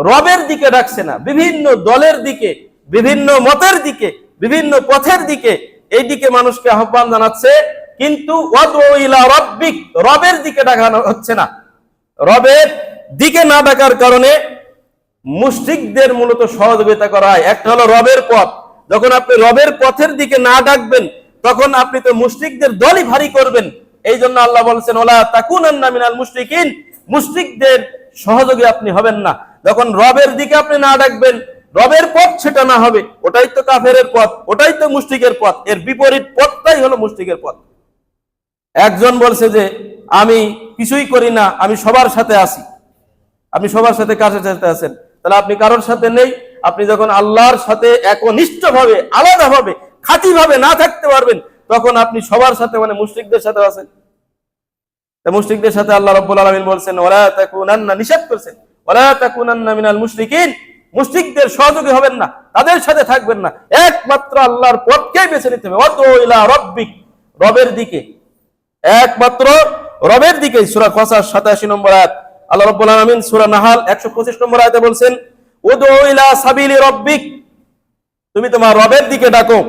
রবের দিকে ডাকছে না, বিভিন্ন দলের দিকে, বিভিন্ন মতের দিকে বিভিন্ন পথের দিকে, এই দিকে মানুষকে আহ্বান জানাচ্ছে, কিন্তু ওয়াদউ ইলা রাব্বিক, রবের দিকে ডাকানো হচ্ছে না। রবের দিকে না ডাকার কারণে মুশরিকদের মূলত সহযোগিতা করা হয়। একটা হলো রবের পথ, যখন আপনি রবের পথের দিকে না ডাকবেন তখন আপনি তো মুশরিকদের দলই ভারী করবেন। এই জন্য আল্লাহ বলছেন ওয়ালা তাকুনান্না মিনাল মুশরিকিন, মুশরিকদের সহযোগী আপনি হবেন না। যখন রবের দিকে আপনি না ডাকবেন, রবের পথ সেটা না হবে, ওটাই তো কাফেরের পথ, ওটাই তো মুশরিকের পথ, এর বিপরীত পথটাই হলো মুশরিকের পথ। একজন বলছে যে আমি কিছুই করি না, আমি সবার সাথে আছি। আপনি সবার সাথে কার সাথে আছেন? তাহলে আপনি কারোর সাথে নেই। আপনি যখন আল্লাহর সাথে একনিষ্ঠভাবে, আলাদাভাবে, খাঁটিভাবে না থাকতে পারবেন, তখন আপনি সবার সাথে মানে মুশরিকদের সাথে আছেন। মুশরিকদের সাথে আল্লাহ রাব্বুল আলামিন বলছেন ওয়ালা তাকুনান্না, নিষেধ করেছেন ওয়ালা তাকুনান্না মিনাল মুশরিকিন, মুশরিকদের সহযোগী হবেন না, তাদের সাথে থাকবেন না, একমাত্র আল্লাহর পথকেই বেছে নিতে হবে। ওয়াদউ ইলা রাব্বিক, রবের দিকে, একমাত্র রবের দিকে। সূরা কসাস 87 নম্বর আয়াত। আল্লাহ রাব্বুল আলামিন সূরা নাহাল 125 নম্বর আয়াতে বলছেন উদউ ইলা সাবিলি রাব্বিক, তুমি তোমার রবের দিকে ডাকো,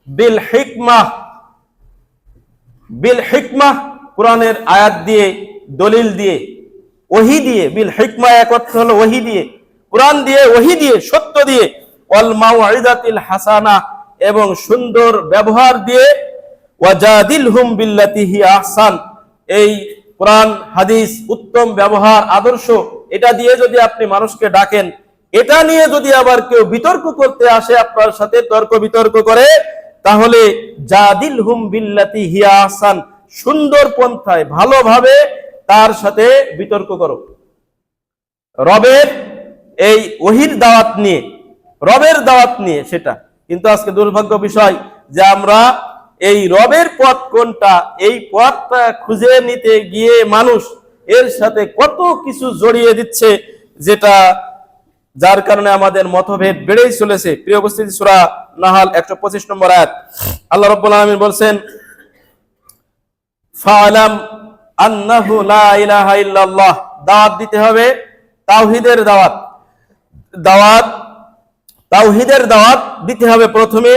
বিল হিকমাহ, বিল হিকমাহ, কোরআনের আয়াত দিয়ে, দলিল দিয়ে, ওহী দিয়ে। বিল হিকমা এক অর্থ হলো ওহী দিয়ে, কোরআন দিয়ে, ওহী দিয়ে, সত্য দিয়ে। ওয়াল মাউইযাতিল হাসানা, এবং সুন্দর ব্যবহার দিয়ে। ওয়াজাদিলহুম বিল্লাতি হিয়া আহসান, এই কোরআন হাদিস, উত্তম ব্যবহার, আদর্শ, এটা দিয়ে যদি আপনি মানুষকে ডাকেন, এটা নিয়ে যদি আবার কেউ বিতর্ক করতে আসে আপনার সাথে, তর্ক বিতর্ক করে, তাহলে জাদিলহুম বিল্লাতি হিয়া আহসান, সুন্দর পন্থায়, ভালোভাবে তার সাথে বিতর্ক করো। রবের এই ওহীর দাওয়াত নিয়ে, রবের দাওয়াত নিয়ে সেটা। কিন্তু আজকে দুর্ভাগ্য বিষয় যে আমরা এই রবের পথ কোনটা, এই পথটা খুঁজে নিতে গিয়ে মানুষ এর সাথে কত কিছু জড়িয়ে দিচ্ছে, যেটা যার কারণে আমাদের মতভেদ বেড়েই চলেছে। প্রিয় উপস্থিতি, সূরা নাহাল 125 নম্বর আয়াত। আল্লাহ রাব্বুল আলামিন বলছেন ফাআলাম আন্নাহু লা ইলাহা ইল্লাল্লাহ, দাওয়াত দিতে হবে, তাওহীদের দাওয়াত, তাওহীদের দাওয়াত দিতে হবে। প্রথমে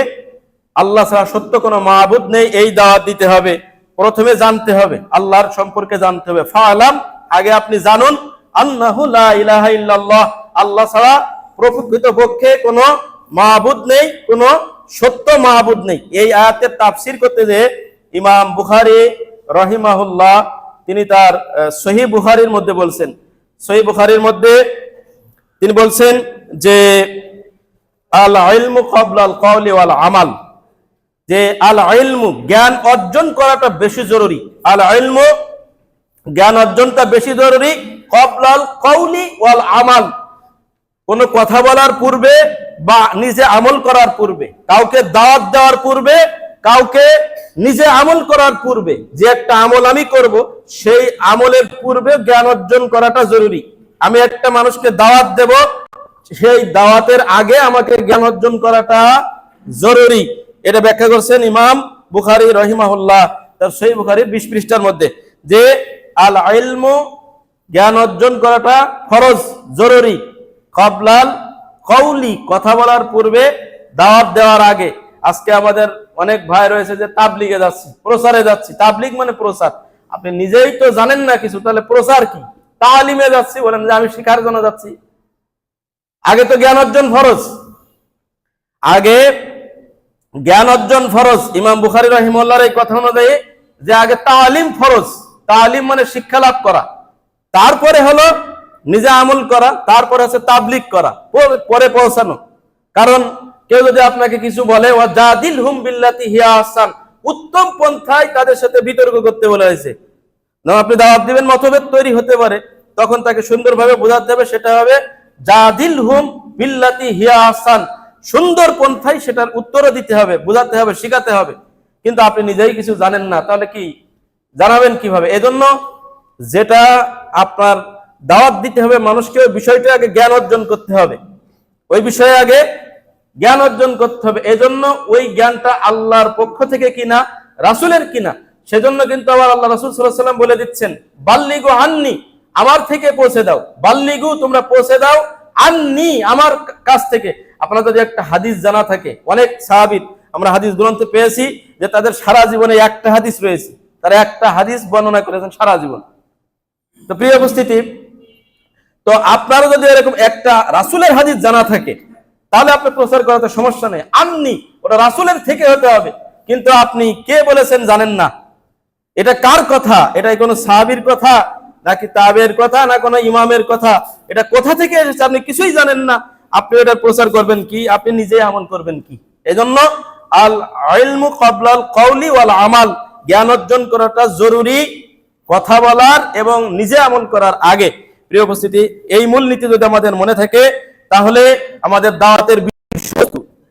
আল্লাহ ছাড়া সত্য কোনো মাবুদ নেই, এই দাওয়াত দিতে হবে। প্রথমে জানতে হবে, আল্লাহর সম্পর্কে জানতে হবে। ফাআলাম, আগে আপনি জানুন, আন্নাহু লা ইলাহা ইল্লাল্লাহ, আল্লাহ ছাড়া প্রকৃতপক্ষে কোনো মাবুদ নেই, কোনো সত্য মাবুদ নেই। এই আয়াতের তাফসীর করতে যে ইমাম বুখারী রাহিমাহুল্লাহ, তিনি তার সহিহ বুখারীর মধ্যে বলছেন, সহিহ বুখারীর মধ্যে তিনি বলছেন যে আল ইলমু ক্বাবলা আল কওলি ওয়াল আমাল, যে আল ইলমু, জ্ঞান অর্জন করাটা বেশি জরুরি। আল ইলমু, জ্ঞান অর্জনটা বেশি জরুরি। ক্বাবলা আল কওলি ওয়াল আমাল, কোন কথা বলার পূর্বে বা নিজে আমল করার পূর্বে, কাউকে দাওয়াত দেওয়ার পূর্বে, কাউকে নিজে আমল করার পূর্বে, যে একটা আমল আমি করব, সেই আমলের পূর্বে জ্ঞান অর্জন করাটা জরুরি। আমি একটা মানুষকে দাওয়াত দেব, সেই দাওয়াতের আগে আমাকে জ্ঞান অর্জন করাটা জরুরি। এটা ব্যাখ্যা করছেন ইমাম বুখারী রাহিমাহুল্লাহ তার সহিহ বুখারীর 20 পৃষ্ঠার মধ্যে, যে আল ইলমু, জ্ঞান অর্জন করাটা ফরজ, জরুরি। ক্বাবলাল কওলি, কথা বলার পূর্বে, দাওয়াত দেওয়ার আগে। আজকে আমাদের অনেক ভাই রয়েছে যে তাবলিগে যাচ্ছি, প্রচারে যাচ্ছি। তাবলিগ মানে প্রচার। আপনি নিজেই তো জানেন না কিছু, তাহলে প্রচার কি? তালিমে যাচ্ছি, বলেন যে আমি শিখার জন্য যাচ্ছি। আগে তো জ্ঞান অর্জন ফরজ, আগে জ্ঞান অর্জন ফরজ। ইমাম বুখারী রাহিমাহুল্লাহর এই কথা অনুযায়ী যে আগে তালিম ফরজ, তালিম মানে শিক্ষা লাভ করা, তারপরে হলো নিজে আমল করা, তারপরে আছে তাবলিগ করা, পরে পৌঁছানো। কারণ কেউ যদি আপনাকে কিছু বলে, ওয়াজাদিলহুম বিল্লাতি হিয়া আহসান, উত্তম পন্থায় তাদের সাথে বিতর্ক করতে বলা হয়েছে। যখন আপনি দাওয়াত দিবেন, মতভেদ তৈরি হতে পারে, তখন তাকে সুন্দরভাবে বোঝাতে হবে, সেটা হবে জাদিলহুম বিল্লাতি হিয়া আহসান, সুন্দর পন্থায় সেটার উত্তরও দিতে হবে, বোঝাতে হবে, শিখাতে হবে। কিন্তু আপনি নিজেই কিছু জানেন না, তাহলে কি জানাবেন কিভাবে? এজন্য যেটা আপনার দাওয়াত দিতে হবে মানুষকে, ওই বিষয়টা আগে জ্ঞান অর্জন করতে হবে, ওই বিষয়ে আগে জ্ঞান অর্জন করতে হবে। এজন্য ওই জ্ঞানটা আল্লাহর পক্ষ থেকে কিনা, রাসূলের কিনা, সেজন্য কিন্তু আবার আল্লাহ রাসূল সাল্লাল্লাহু আলাইহি ওয়াসাল্লাম বলে দিচ্ছেন, বাল্লিগু আন্নি, আমার থেকে পৌঁছে দাও। বাল্লিগু, তোমরা পৌঁছে দাও, আন্নি, আমার কাছ থেকে। আপনার যদি একটা হাদিস জানা থাকে, অনেক সাহাবীর আমরা হাদিস গ্রন্থে পেয়েছি যে তাদের সারা জীবনে একটা হাদিস রয়েছে, তারা একটা হাদিস বর্ণনা করেছেন সারা জীবন। তো প্রিয় উপস্থিতি, তো আপনারও যদি এরকম একটা রাসূলের হাদিস জানা থাকে তাহলে আপনি প্রচার করাতে সমস্যা নেই, আননি ওটা রাসূলের থেকে হতে হবে। কিন্তু আপনি কে বলেছেন জানেন না, এটা কার কথা, এটা কোনো সাহাবীর কথা নাকি তাবের কথা না কোনো ইমামের কথা, এটা কোথা থেকে এসেছে আপনি কিছুই জানেন না, আপনি এটা প্রচার করবেন কি, আপনি নিজেই আমল করবেন কি? এজন্য আল ইলমু ক্বাবলাল কওলি ওয়াল আমাল, জ্ঞান অর্জন করাটা জরুরি কথা বলার এবং নিজে আমল করার আগে। প্রিয় উপস্থিতি, এই মূলনীতি যদি আমাদের মনে থাকে তাহলে আমাদের দাওয়াতের বিষয়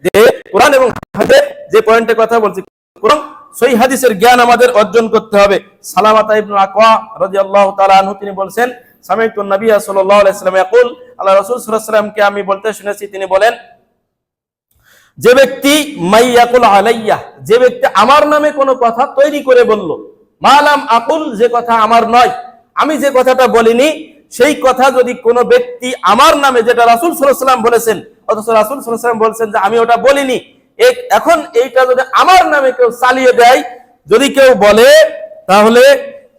যে কোরআন এবং হাদিসের যে পয়েন্টে কথা বলছি, কোরআন সহিহ হাদিসের জ্ঞান আমাদের অর্জন করতে হবে। সালামাতা ইবনে আকওয়া রাদিয়াল্লাহু তাআলা আনহু তিনি বলেন, সামি'তু নবী সাল্লাল্লাহু আলাইহি ওয়াসাল্লাম ইয়াকুল, আল্লাহ রাসূল সাল্লাল্লাহু আলাইহি ওয়াসাল্লামকে আমি বলতে শুনেছি, তিনি বলেন, যে ব্যক্তি মাইয়াকুল আলাইয়া, যে ব্যক্তি আমার নামে কোনো কথা তৈরি করে বলল, মালাম আকুল, যে কথা আমার নয়, আমি যে কথাটা বলিনি, সেই কথা যদি কোনো ব্যক্তি আমার নামে, যেটা রাসূল সাল্লাল্লাহু আলাইহি ওয়াসাল্লাম বলেছেন অথচ রাসূল সাল্লাল্লাহু আলাইহি ওয়াসাল্লাম বলছেন যে আমি ওটা বলিনি, এখন এইটা যদি আমার নামে কেউ চালিয়ে দেয়, যদি কেউ বলে, তাহলে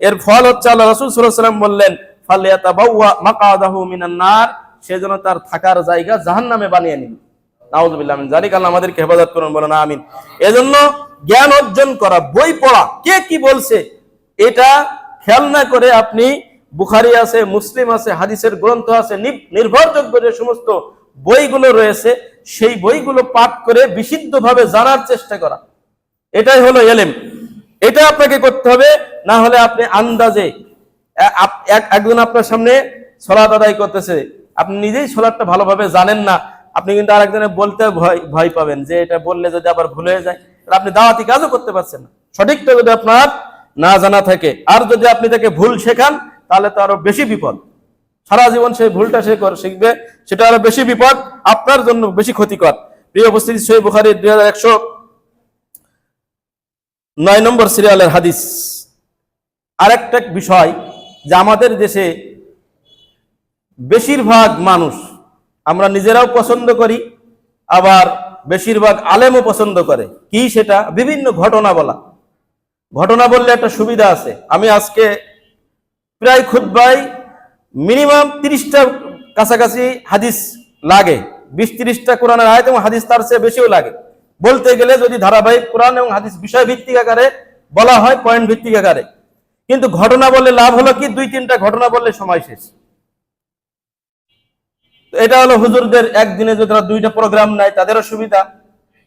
এর ফল হচ্ছে আল্লাহ রাসূল সাল্লাল্লাহু আলাইহি ওয়াসাল্লাম বললেন, ফালিয়াতাবাওয়া মাকআদাহু মিনান নার, সে যেন তার থাকার জায়গা জাহান্নামে বানিয়ে নিল। নাউযুবিল্লাহ মিন যালিক, আল্লাহ আমাদেরকে হেফাজত করুন, বলেন আমিন। এজন্য জ্ঞান অর্জন করা, বই পড়া, কে কি বলছে এটা খেয়াল না করে আপনি বুখারী আছে, মুসলিম আছে, হাদিসের গ্রন্থ আছে, নির্ভরযোগ্য যে সমস্ত বইগুলো রয়েছে সেই বইগুলো পাঠ করে বিশুদ্ধভাবে জানার চেষ্টা করা, এটাই হলো ইলম। এটা আপনাকে করতে হবে, না হলে আপনি আন্দাজে একজন আপনার সামনে সালাত আদায় করতেছে, আপনি নিজেই সালাতটা ভালোভাবে জানেন না, আপনি কিন্তু আরেকজনের বলতে ভয় পাবেন যে এটা বললে যদি আবার ভুলে যায়, আপনি দাওয়াতি কাজও করতে পারছেন না, সঠিকটা যদি আপনার না জানা থাকে। আর যদি আপনি তাকে ভুল শেখান তাহলে তো আরো বেশি বিপদ, সারা জীবন সেই ভুলটা সে শিখবে, সেটা আরো বেশি বিপদ, আপনার জন্য বেশি ক্ষতিকর। প্রিয় উপস্থিতি, সহিহ বুখারী 2109 নম্বর সিরিয়ালের হাদিস। আরেকটা বিষয় যে আমাদের দেশে বেশিরভাগ মানুষ, আমরা নিজেরাও পছন্দ করি, আবার বেশিরভাগ আলেমও পছন্দ করে, কি সেটা বিভিন্ন ঘটনা বলা। ঘটনা বললে একটা সুবিধা আছে, আমি আজকে প্রায় খুতবায় মিনিমাম 30টা কাছাকাছি হাদিস লাগে, 20-30টা কোরআনের আয়াত এবং হাদিস, তার চেয়ে বেশিও লাগে বলতে গেলে, যদি ধারাবাহিক কোরআন এবং হাদিস বিষয় ভিত্তিক আকারে বলা হয়, পয়েন্ট ভিত্তিক আকারে। কিন্তু ঘটনা বললে লাভ হলো কি, 2-3টা ঘটনা বললে সময় শেষ। এটা হলো হুজুরদের একদিনে যদি তারা 2টা প্রোগ্রাম নেয় তাদেরও সুবিধা,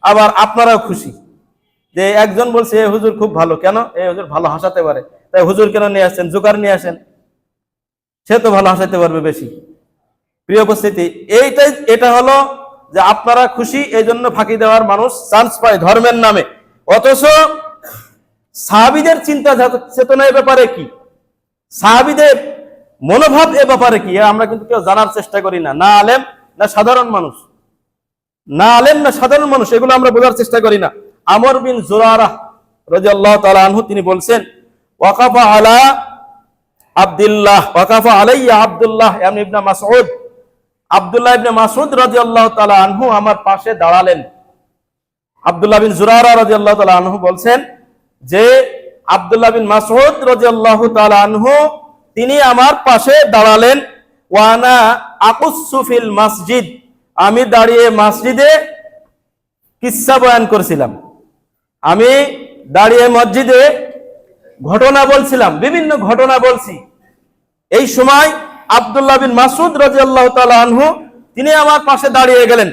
আবার আপনারাও খুশি যে একজন বলছে এ হুজুর খুব ভালো, কেন, এ হুজুর ভালো হাসাতে পারে, তাই হুজুর কেন নিয়ে আসছেন, জোকার নিয়ে আসেন, সে তো ভালো হাসাতে পারবে বেশি। প্রিয় উপস্থিতি, এটা হলো যে আপনারা খুশি, এই জন্য ফাঁকি দেওয়ার মানুষ চান্স পায় ধর্মের নামে। অথচ সাহাবীদের চিন্তা চেতনা এ ব্যাপারে কি, সাহাবীদের মনোভাব এ ব্যাপারে কি, আমরা কিন্তু কেউ জানার চেষ্টা করি না, না আলেম না সাধারণ মানুষ, না আলেম না সাধারণ মানুষ, এগুলো আমরা বোঝার চেষ্টা করি না। আমর বিন জুরারা রাদিয়াল্লাহু তাআলা আনহু তিনি বলছেন, ওয়াকাফা আলা আব্দুল্লাহ, ওয়াকাফা আলাইয়া আব্দুল্লাহ ইবনে মাসউদ, আব্দুল্লাহ ইবনে মাসউদ রাদিয়াল্লাহু তাআলা আনহু আমার পাশে দাঁড়ালেন। আব্দুল্লাহ বিন জুরারা রাদিয়াল্লাহু তাআলা আনহু বলছেন যে আব্দুল্লাহ বিন মাসউদ রাদিয়াল্লাহু তাআলা আনহু তিনি আমার পাশে দাঁড়ালেন, ওয়ানা আকুসু ফিল মসজিদ, আমি দাঁড়িয়ে মসজিদে কিসসা বয়ান করছিলাম, আমি দাঁড়িয়ে মসজিদে ঘটনা বলছিলাম, বিভিন্ন ঘটনা বলছি। এই সময় আব্দুল্লাহ বিন মাসউদ রাদিয়াল্লাহু তাআলা আনহু তিনি আমার পাশে দাঁড়িয়ে গেলেন,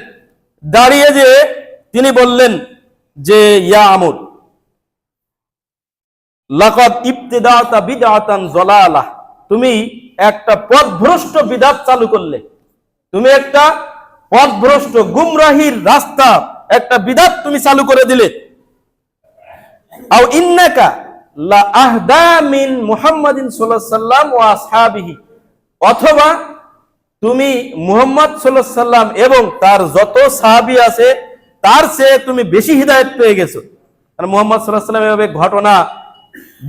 দাঁড়িয়ে যে তিনি বললেন যে ইয়া আমর, লাকাদ ইবতিদাতা বিদআতান যালালাহ, তুমি একটা পথভ্রষ্ট বিদআত চালু করলে, তুমি একটা পথভ্রষ্ট গুমরাহির রাস্তা, একটা বিদআত তুমি চালু করে দিলে। আও ইন্নাকা লা আহদা মিন মুহাম্মাদিন সাল্লাল্লাহু আলাইহি ওয়াসাল্লাম ওয়া আসহাবিহি, অথবা তুমি মুহাম্মদ সাল্লাল্লাহু আলাইহি ওয়াসাল্লাম এবং তার যত সাহাবী আছে তার চেয়ে তুমি বেশি হিদায়াত পেয়ে গেছো। কারণ মুহাম্মদ সাল্লাল্লাহু আলাইহি ওয়াসাল্লাম এভাবে ঘটনা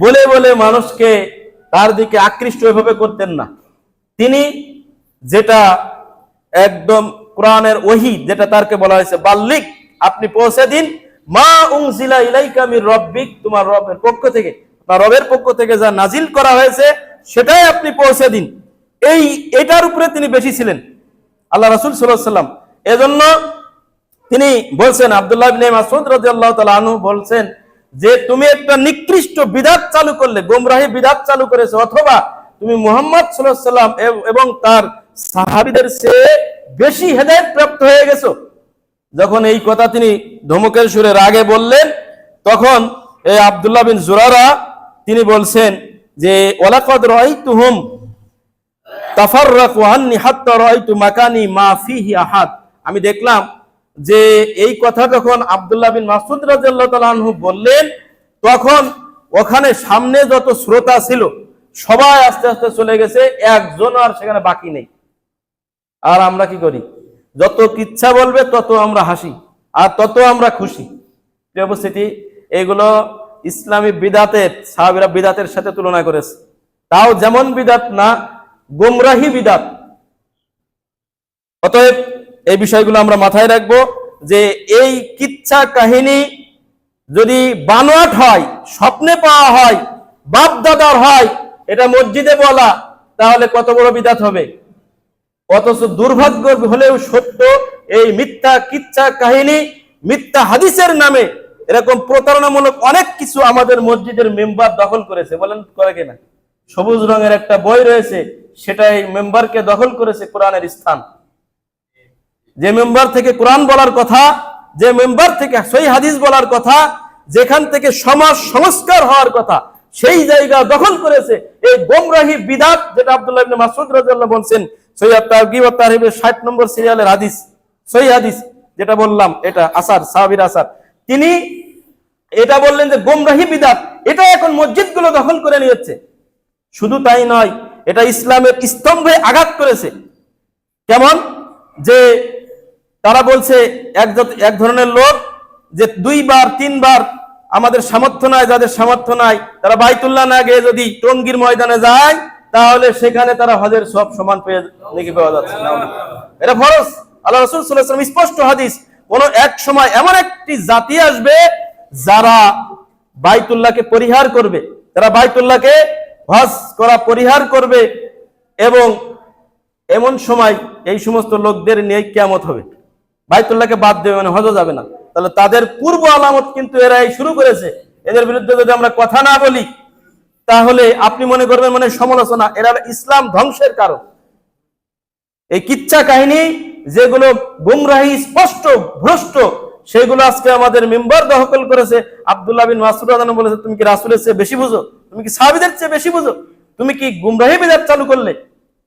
বলে বলে মানুষকে তার দিকে আকৃষ্ট এভাবে করতেন না, তিনি যেটা একদম কোরআনের ওহী যেটা তারকে বলা হয়েছে বাল্লিক, আপনি পৌঁছে দিন মা উনজিলা ইলাইকা মির রাব্বিক, তোমার রবের পক্ষ থেকে, আপনার রবের পক্ষ থেকে যা নাজিল করা হয়েছে সেটাই আপনি পৌঁছে দিন। এটার উপরে তিনি বেশি ছিলেন আল্লাহ রাসূল সাল্লাল্লাহু আলাইহি ওয়াসাল্লাম। এজন্য তিনি বলছেন, আব্দুল্লাহ ইবনে মাসউদ রাদিয়াল্লাহু তাআলা আনহু বলছেন যে তুমি একটা নিকৃষ্ট বিদআত চালু করলে, গোমরাহী বিদআত চালু করেছো, অথবা তুমি মুহাম্মদ সাল্লাল্লাহু আলাইহি ওয়াসাল্লাম এবং তার সাহাবীদের চেয়ে বেশি হেদায়েত প্রাপ্ত হয়ে গেছো। যখন এই কথা তিনি ধমকের সুরে রাগে বললেন, তখন এই আব্দুল্লাহ বিন জুরারা তিনি বলছেন যে ওয়ালাকাদ রাআইতুহুম তাফাররাকু আন্নি হাত্তা রাআইতু মাকানি মা ফিহি আহাদ। আমি দেখলাম যে এই কথা যখন আব্দুল্লাহ বিন মাসউদ রাদিয়াল্লাহু তাআলা আনহু বললেন, তখন ওখানে সামনে যত শ্রোতা ছিল সবাই আস্তে আস্তে চলে গেছে, একজন আর সেখানে বাকি নেই। আর আমরা কি করি? যত কিচ্ছা বলবে তত আমরা হাসি আর তত আমরা খুশি। প্রিয় উপস্থিতি, এগুলো ইসলামী বিদাতের, সাহাবীরা বিদাতের সাথে তুলনা করেছে। তাও যেমন বিদাত না, গোমরাহি বিদাত। অতএব এই বিষয়গুলো আমরা মাথায় রাখবো যে এই কিচ্ছা কাহিনী যদি বানোয়াট হয়, স্বপ্নে পাওয়া হয়, বাপ দাদার হয়, এটা মসজিদে বলা, তাহলে কত বড় বিদাত হবে। অথচ দুর্ভাগ্য হলেও সত্য, এই মিথ্যা কিচ্ছা কাহিনী, মিথ্যা হাদিসের নামে এরকম প্রতারণামূলক অনেক কিছু আমাদের মসজিদের মেম্বার দখল করেছে। বলেন করে কিনা? সবুজ রঙের একটা বই রয়েছে, সেটা এই মেম্বারকে দখল করেছে কোরআনের স্থান। যে মেম্বার থেকে কোরআন বলার কথা, যে মেম্বার থেকে সহিহ হাদিস বলার কথা, যেখান থেকে সমাজ সংস্কার হওয়ার কথা, সেই জায়গা দখল করেছে এই গোমরাহি বিদআত, যেটা আব্দুল্লাহ ইবনে মাসউদ রাদিয়াল্লাহু বলছেন সহিহ তারগীব ওয়া তারহিবের 60 নম্বর সিরিয়ালের হাদিস, সহিহ হাদিস যেটা বললাম, এটা আসার, সাহাবীর আসার। তিনি এটা বললেন যে গোমরাহি বিদআত, এটা এখন মসজিদগুলো দখল করে নিয়েছে। শুধু তাই নয়, এটা ইসলামের স্তম্ভে আঘাত করেছে। কেমন? যে তারা বলছে এক ধরনের লোক যে 2 বার 3 বার আমাদের সামর্থ্য নাই, যাদের সামর্থ্য নাই তারা বাইতুল্লাহ না গিয়ে যদি টঙ্গীর ময়দানে যায়, তাহলে সেখানে তারা হজের সব সমান পেয়ে নাকি পাওয়া যাচ্ছে। এটা ফরজ। আল্লাহ রাসূল সাল্লাল্লাহু আলাইহি ওয়াসাল্লাম স্পষ্ট হাদিস, কোন এক সময় এমন একটি জাতি আসবে যারা বাইতুল্লাহকে পরিহার করবে, যারা বাইতুল্লাহকে হজ করা পরিহার করবে, এবং এমন সময় এই সমস্ত লোকদের নিয়ে কিয়ামত হবে। বাইতুল্লাহকে বাদ দেবে, মানে হজও যাবে না। তাহলে তাদের পূর্ব আলামত কিন্তু এরাই শুরু করেছে। এদের বিরুদ্ধে যদি আমরা কথা না বলি, তাহলে আপনি মনে করবেন মানে সমালোচনা, এরা ইসলাম ধ্বংসের কারণ। এই কিচ্ছা কাহিনী যেগুলো গুমরাহি, স্পষ্ট ভ্রষ্ট, সেগুলো আজকে আমাদের মেম্বার দখল করেছে। আব্দুল্লাহ বিন মাসউদ রাদিয়াল্লাহু আনহু বলেছে, তুমি কি রাসূলের চেয়ে বেশি বুঝো? তুমি কি সাহাবীদের চেয়ে বেশি বুঝো? তুমি কি গুমরাহি বিদআত চালু করলে?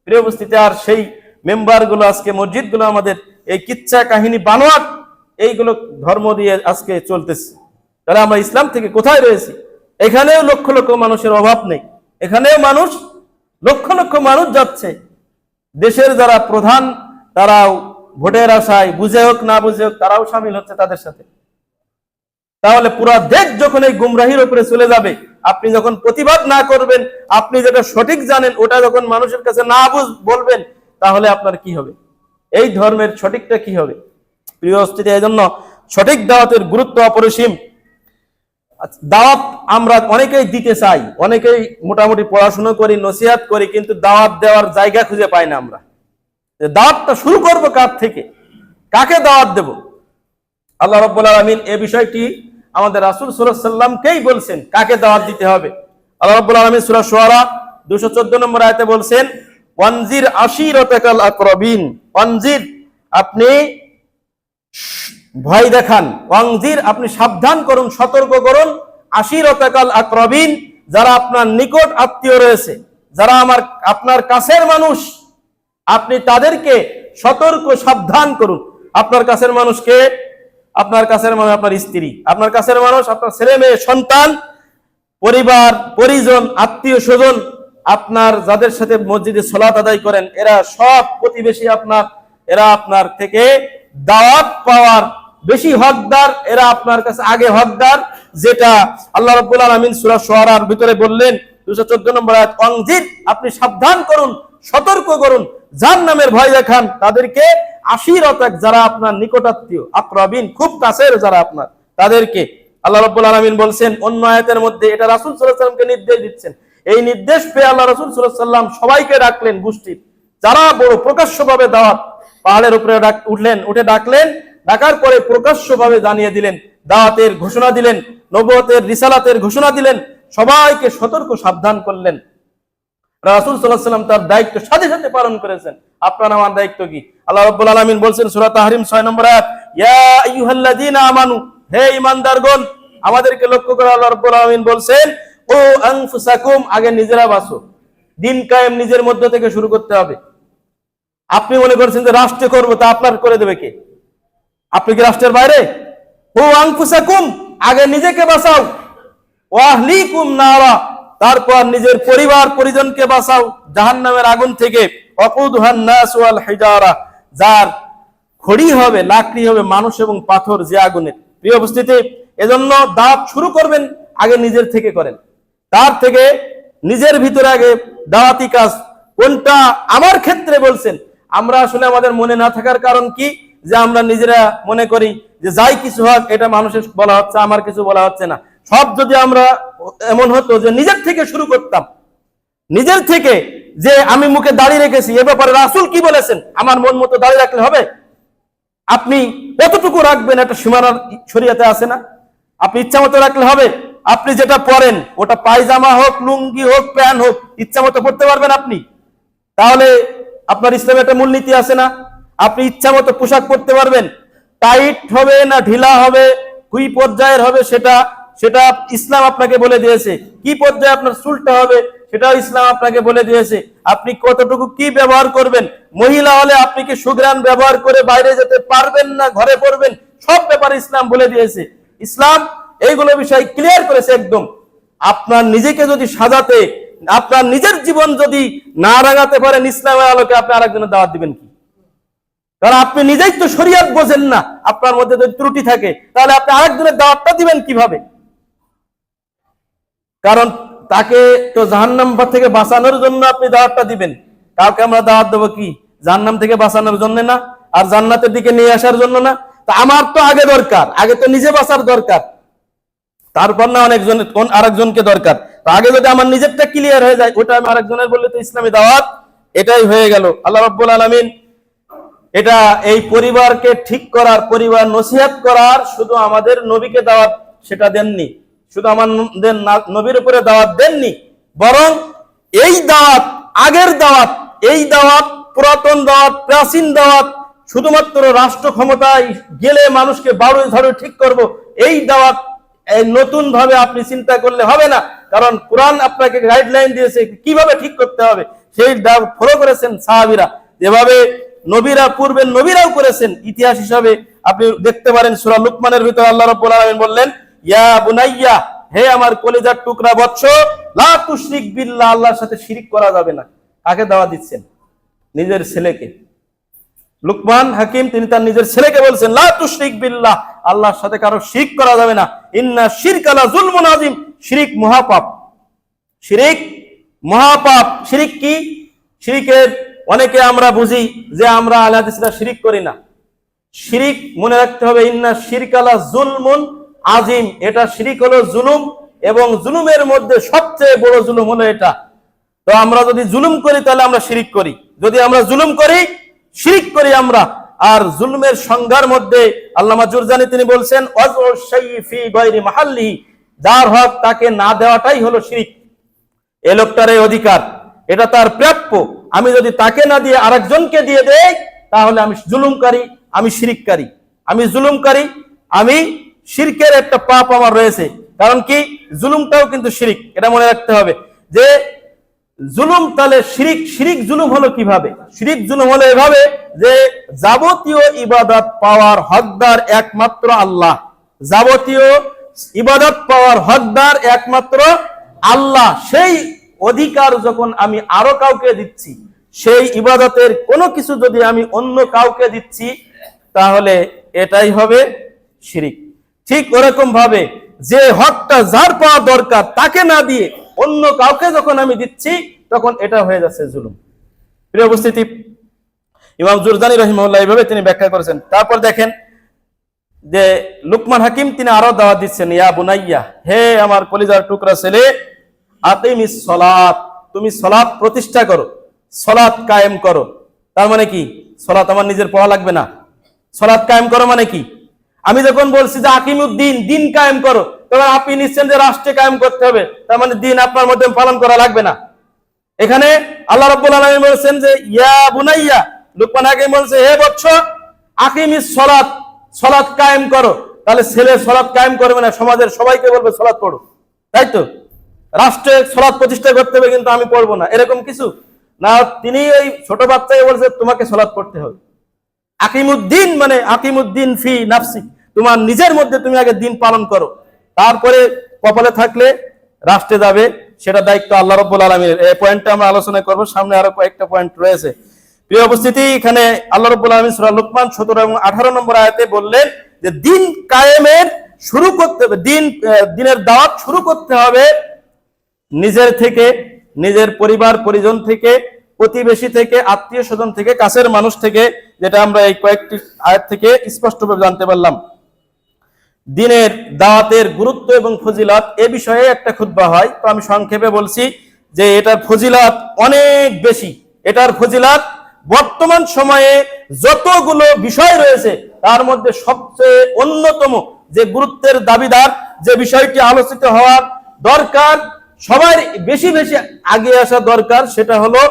প্রিয় উপস্থিতি, আর সেই মেম্বারগুলো আজকে মসজিদগুলো আমাদের এই কিচ্ছা কাহিনী বানোয়াট এইগুলো ধর্ম দিয়ে আজকে চলতেছে। তাহলে আমরা ইসলাম থেকে কোথায় রয়েছি? এখানেও লক্ষ লক্ষ মানুষের অভাব নেই, এখানেও মানুষ, লক্ষ লক্ষ মানুষ যাচ্ছে। দেশের যারা প্রধান, তারাও ভোটের আশায়, বুঝে হোক না বুঝে হোক, তারাও সামিল হচ্ছে তাদের সাথে। তাহলে পুরা দেশ যখন এই গুমরাহির উপরে চলে যাবে, আপনি যখন প্রতিবাদ না করবেন, আপনি যেটা সঠিক জানেন ওটা যখন মানুষের কাছে না বলবেন, তাহলে আপনার কি হবে? এই ধর্মের সঠিকটা কি হবে? প্রিয় উপস্থিতি, এই জন্য সঠিক দাওয়াতের গুরুত্ব অপরিসীম। দাওয়াত আমরা অনেকেই দিতে চাই, অনেকেই মোটামুটি পড়াশোনা করি, নসিহত করি, কিন্তু দাওয়াত দেওয়ার জায়গা খুঁজে পাই না আমরা। দাওয়াতটা শুরু করব কার থেকে? কাকে দাওয়াত দেব? আল্লাহ রাব্বুল আলামিন এই বিষয়টি আমাদের রাসূল সাল্লাল্লাহু আলাইহি ওয়াসাল্লামকেই বলছেন কাকে দাওয়াত দিতে হবে। আল্লাহ রাব্বুল আলামিন সূরা শুআরা 214 নম্বর আয়াতে বলছেন, ওয়ানজির আশিরাতাকাল আকরাবিন, ওয়ানজির আপনি ভয় দেখান, ওয়ানজির আপনি সাবধান করুন, সতর্ক করুন, আশিরাতাকাল আকরাবিন যারা আপনার নিকট আত্মীয় রয়েছে, যারা আপনার কাছের মানুষ, আপনি তাদেরকে সতর্ক সাবধান করুন। আপনার কাছের মানুষকে, আপনার কাছের মানুষ আপনার স্ত্রী, আপনার কাছের মানুষ আপনার ছেলে মেয়ে, সন্তান, পরিবার পরিজন, আত্মীয় স্বজন, আপনার যাদের সাথে মসজিদে সালাত আদায় করেন, এরা সব প্রতিবেশী আপনার, এরা আপনার থেকে দাওয়াত পাওয়ার বেশি হকদার, এরা আপনার কাছে আগে হকদার। যেটা আল্লাহ রাব্বুল আলামিন সূরা শুআরার ভিতরে বললেন 214 নম্বর আয়াত, ওয়ানজির আপনি সাবধান করুন, সতর্ক করুন, জাহান্নামের ভয় দেখান তাদেরকে, আশিরতাক, যারা আপনার নিকটাত্মীয়, আকরাবিন, খুব কাছের যারা আপনার, তাদেরকে আল্লাহ রাব্বুল আলামিন বলছেন অন্য আয়াতের মধ্যে, এটা রাসূল সাল্লাল্লাহু আলাইহি ওয়াসাল্লামকে নির্দেশ দিচ্ছেন। এই নির্দেশ পেয়ে আল্লাহ রাসূল সাল্লাল্লাহু আলাইহি ওয়াসাল্লাম সবাইকে ডাকলেন, গোষ্ঠীর যারা বড় প্রকাশ্যভাবে দাওয়াত, পাহাড়ের উপরে উঠে ডাকলেন, ডাকার পরে প্রকাশ্যভাবে জানিয়ে দিলেন, দাওয়াতের ঘোষণা দিলেন, নবুয়তের রিসালাতের ঘোষণা দিলেন, সবাইকে সতর্ক সাবধান করলেন। রাসূল সাল্লাল্লাহু আলাইহি ওয়াসাল্লাম তার দায়িত্ব সাথে সাথে পালন করেছেন। আপনার আমার দায়িত্ব কি? আল্লাহ রাব্বুল আলামিন বলছেন সূরা তাহরিম 6 নম্বর আয়াত, ইয়া আইয়ুহাল্লাযীনা আমানু, হে ঈমানদারগণ, আমাদেরকে লক্ষ্য করে আল্লাহ রাব্বুল আলামিন বলছেন, ও আনফুসাকুম, আগে নিজেরা বাঁচো। দিন কায়েম নিজের মধ্য থেকে শুরু করতে হবে। আপনি মনে করছেন যে রাষ্ট্র করবো, তা আপনার করে দেবে কে? আপনি কি রাষ্ট্রের বাইরে? ও আনফুসাকুম, আগে নিজেকে বাঁচাও, ওয়া আহলিকুম নারা, তারপর নিজের পরিবার পরিজনকে বাঁচাও জাহান্নামের আগুন থেকে, ওয়াকুদুহান নাস ওয়াল হিজারা, যার খড়ি হবে, লাকড়ি হবে মানুষ এবং পাথর, যে আগুনের। প্রিয় উপস্থিতি, এজন্য দাওয়াত শুরু করবেন আগে নিজের থেকে করেন, তার থেকে নিজের ভিতরে আগে দাওয়াতি কাজ কোনটা আমার ক্ষেত্রে বলছেন। আমরা আসলে আমাদের মনে না থাকার কারণ কি, যে আমরা নিজেরা মনে করি যে যাই কিছু হোক এটা মানুষের বলা হচ্ছে, আমার কিছু বলা হচ্ছে না। সব যদি আমরা এমন হতো যে নিজের থেকে শুরু করতাম, নিজের থেকে, যে আমি মুখে দাঁড়িয়ে রেখেছি, এ ব্যাপারে রাসূল কি বলেছেন, আমার মন মতো দাঁড়িয়ে রাখলে হবে? আপনি কতটুকু রাখবেন একটা সীমানার শরীয়তে আছে না? আপনি ইচ্ছা মতো রাখলে হবে? আপনি যেটা পরেন, ওটা পায়জামা হোক, লুঙ্গি হোক, প্যান্ট হোক, ইচ্ছা মতো পড়তে পারবেন আপনি? তাহলে আপনার ইসলামে একটা মূলনীতি আছে না? আপনি ইচ্ছা মতো পোশাক পরতে পারবেন? টাইট হবে না ঢিলা হবে, কুই পর্যায়ের হবে, সেটা ইসলাম আপনাকে বলে দিয়েছে। কি পর্যায়ে আপনার চুলটা হবে, সেটাও ইসলাম আপনাকে বলে দিয়েছে। আপনি কতটুকু কি ব্যবহার করবেন, মহিলা হলে আপনি কি সুগ্রাণ ব্যবহার করে বাইরে যেতে পারবেন না, ঘরে পড়বেন, সব ব্যাপারে ইসলাম বলে দিয়েছে। ইসলাম এইগুলো বিষয় ক্লিয়ার করেছে একদম। আপনার নিজেকে যদি সাজাতে, আপনার নিজের জীবন যদি না রাঙাতে পারেন ইসলামের আলোকে, আপনি আরেকজনের দাওয়াত দিবেন কি? কারণ আপনি নিজেই তো শরীয়ত বোঝেন না, আপনার মধ্যে যদি ত্রুটি থাকে, তাহলে আপনি আরেকজনের দাওয়াতটা দিবেন কিভাবে? কারণ তাকে তো জাহান্নাম থেকে বাঁচানোর জন্য আপনি দাওয়াতটা দিবেন। কাউকে আমরা দাওয়াত দেবো কি জাহান্নাম থেকে বাঁচানোর জন্য না, আর জান্নাতের দিকে নিয়ে আসার জন্য না? তা আমার তো আগে দরকার, আগে তো নিজে বাঁচার দরকার, তারপর না আরেকজনকে দরকার। আগে যদি আমার নিজেরটা ক্লিয়ার হয়ে যায়, ওটা আমি আরেকজনের বললে তো ইসলামী দাওয়াত এটাই হয়ে গেল। আল্লাহ রাব্বুল আলামিন এটা এই পরিবারকে ঠিক করার, পরিবার নসিহত করার শুধু আমাদের নবীকে দাওয়াত সেটা দেননি, শুধু আমাদের নবীর উপরে দাওয়াত দেননি, বরং এই দাওয়াত, আগের দাওয়াত, এই দাওয়াত পুরাতন দাওয়াত, প্রাচীন দাওয়াত, শুধুমাত্র রাষ্ট্র ক্ষমতায় গেলে মানুষকে বাড়ু ঝাড়ু ঠিক করব, এই দাওয়াত নতুন ভাবে আপনি চিন্তা করলে হবে না। কারণ কোরআন আপনাকে গাইডলাইন দিয়েছে কিভাবে ঠিক করতে হবে, সেই দাওয়াত ফলো করেছেন সাহাবীরা, যেভাবে নবীরা পূর্বের নবীরাও করেছেন। ইতিহাস হিসাবে আপনি দেখতে পারেন সূরা লুকমানের ভিতরে আল্লাহ রাব্বুল আলামিন বললেন, ইয়া বুনাইয়া, হে আমার কলিজার টুকরা বৎস, লা তুশরিক বিল্লাহ, আল্লাহর সাথে শিরিক করা যাবে না। কাকে দাওয়াত দিচ্ছেন? নিজের ছেলেকে। লুকমান হাকিম তিনি তার নিজের ছেলেকে বলছেন, লা তুশরিক বিল্লাহ, আল্লাহর সাথে কারো শিরক করা যাবে না। ইন্না শিরকা লা যুলমুন আযীম, শিরিক মহাপাপ। শিরিক মহাপাপ। শিরিক কি? শিরিকের অনেকে আমরা বুঝি যে আমরা আহলে হাদিসরা শিরিক করি না। শিরিক মনে রাখতে হবে, ইন্না শিরকা লা যুলমুন আযীম, এটা শিরিক হলো জুলুম, এবং জুলুমের মধ্যে সবচেয়ে বড় জুলুম হলো এটা। তো আমরা যদি জুলুম করি তাহলে আমরা শিরিক করি, যদি আমরা জুলুম করি শিরিক করি আমরা। আর জুলুমের সংজ্ঞার মধ্যে আল্লামা জুরজানি তিনি বলছেন, ওয়াজউ শাইই ফি গায়রি মাহাল্লিহি, যার হক তাকে না দেওয়াটাই হলো শিরিক। এই লোকটার এই অধিকার, এটা তার প্রাপ্য, আমি যদি তাকে না দিয়ে আরেকজনকে দিয়ে দেই তাহলে আমি জুলুমকারী, আমি শিরিককারী, আমি জুলুমকারী, আমি শিরকের একটা পাপ আমার রয়েছে। কারণ কি? জুলুমটাও কিন্তু শিরিক, এটা মনে রাখতে হবে যে জুলুম তাহলে শিরিক। শিরিক জুলুম হলো কিভাবে? শিরিক জুলুম হলো এভাবে যে যাবতীয় ইবাদত পাওয়ার হকদার একমাত্র আল্লাহ, যাবতীয় ইবাদত পাওয়ার হকদার একমাত্র আল্লাহ, সেই অধিকার যখন আমি আরো কাউকে দিচ্ছি, সেই ইবাদতের কোনো কিছু যদি আমি অন্য কাউকে দিচ্ছি তাহলে এটাই হবে শিরিক। ঠিক ওরকম ভাবে যে হকটা যার পাওয়া দরকার তাকে না দিয়ে অন্য কাউকে যখন আমি দিচ্ছি তখন এটা হয়ে যাচ্ছে জুলুম। প্রিয় উপস্থিতি, ইমাম জুরজানি রাহিমাহুল্লাহ এইভাবে তিনি ব্যাখ্যা করেছেন। তারপর দেখেন যে লুকমান হাকিম তিনি আরো দাওয়াত দিচ্ছেন, ইয়া বুনাইয়া, হে আমার কলিজার টুকরা ছেলে, আকিমিস সালাত, তুমি সালাত প্রতিষ্ঠা করো, সালাত কায়েম করো। তার মানে কি? সালাত আমার নিজের পড়া লাগবে না। সালাত কায়েম করো মানে কি? আমি যখন বলছি যে আকিমুদ্দিন, দিন কায়েম করো, তখন আপনি নিশ্চেন যে রাষ্ট্রে কায়েম করতে হবে, তার মানে দিন আপনার মধ্যে পালন করা লাগবে না। এখানে আল্লাহ রাব্বুল আলামিন বলেছেন যে ইয়া বুনাইয়া, লুকমান হাকিম বলছে হে বৎস, আকিমিস সালাত, সালাত কায়েম করো। তাহলে ছেলে সালাত কায়েম করবে না, সমাজের সবাইকে বলবে সালাত পড়ো, তাই তো? রাষ্ট্রে সালাত প্রতিষ্ঠা করতে হবে কিন্তু আমি পড়বো না, এরকম কিছু না। তিনি এই ছোট বাচ্চাকে বলছে তোমাকে সালাত পড়তে হবে। আকিমুদ্দিন মানে আকিমুদ্দিন ফি নাফসি, তোমার নিজের মধ্যে তুমি আগে দিন পালন করো, তারপরে কপালে থাকলে রাষ্ট্রে যাবে, সেটা দায়িত্ব আল্লাহ রাব্বুল আলামিনের। এই পয়েন্টটা আমরা আলোচনা করব, সামনে আরো কয়েকটা পয়েন্ট রয়েছে। প্রিয় উপস্থিতি, এখানে আল্লাহ রাব্বুল আলামিন সূরা লুকমান 17 এবং 18 নম্বর আয়াতে বললেন যে দিন কায়েমের শুরু করতে হবে, দিনের দাওয়াত শুরু করতে হবে নিজের থেকে, নিজের পরিবার পরিজন থেকে, প্রতিবেশী থেকে, আত্মীয় স্বজন থেকে, কাছের মানুষ থেকে, যেটা আমরা এই কয়েকটি আয়াত থেকে স্পষ্টভাবে জানতে পারলাম। দিনের দাওয়াতের গুরুত্ব এবং ফজিলত এ বিষয়ে একটা খুতবা হয়, তো আমি সংক্ষেপে বলছি যে এটার ফজিলত অনেক বেশি। এটার ফজিলত বর্তমান সময়ে যতগুলো বিষয় রয়েছে তার মধ্যে সবচেয়ে অন্যতম, যে গুরুত্বের দাবিদার, যে বিষয়টি আলোচিত হওয়ার দরকার, সবার বেশি বেশি আগে আসা দরকার, সেটা হলো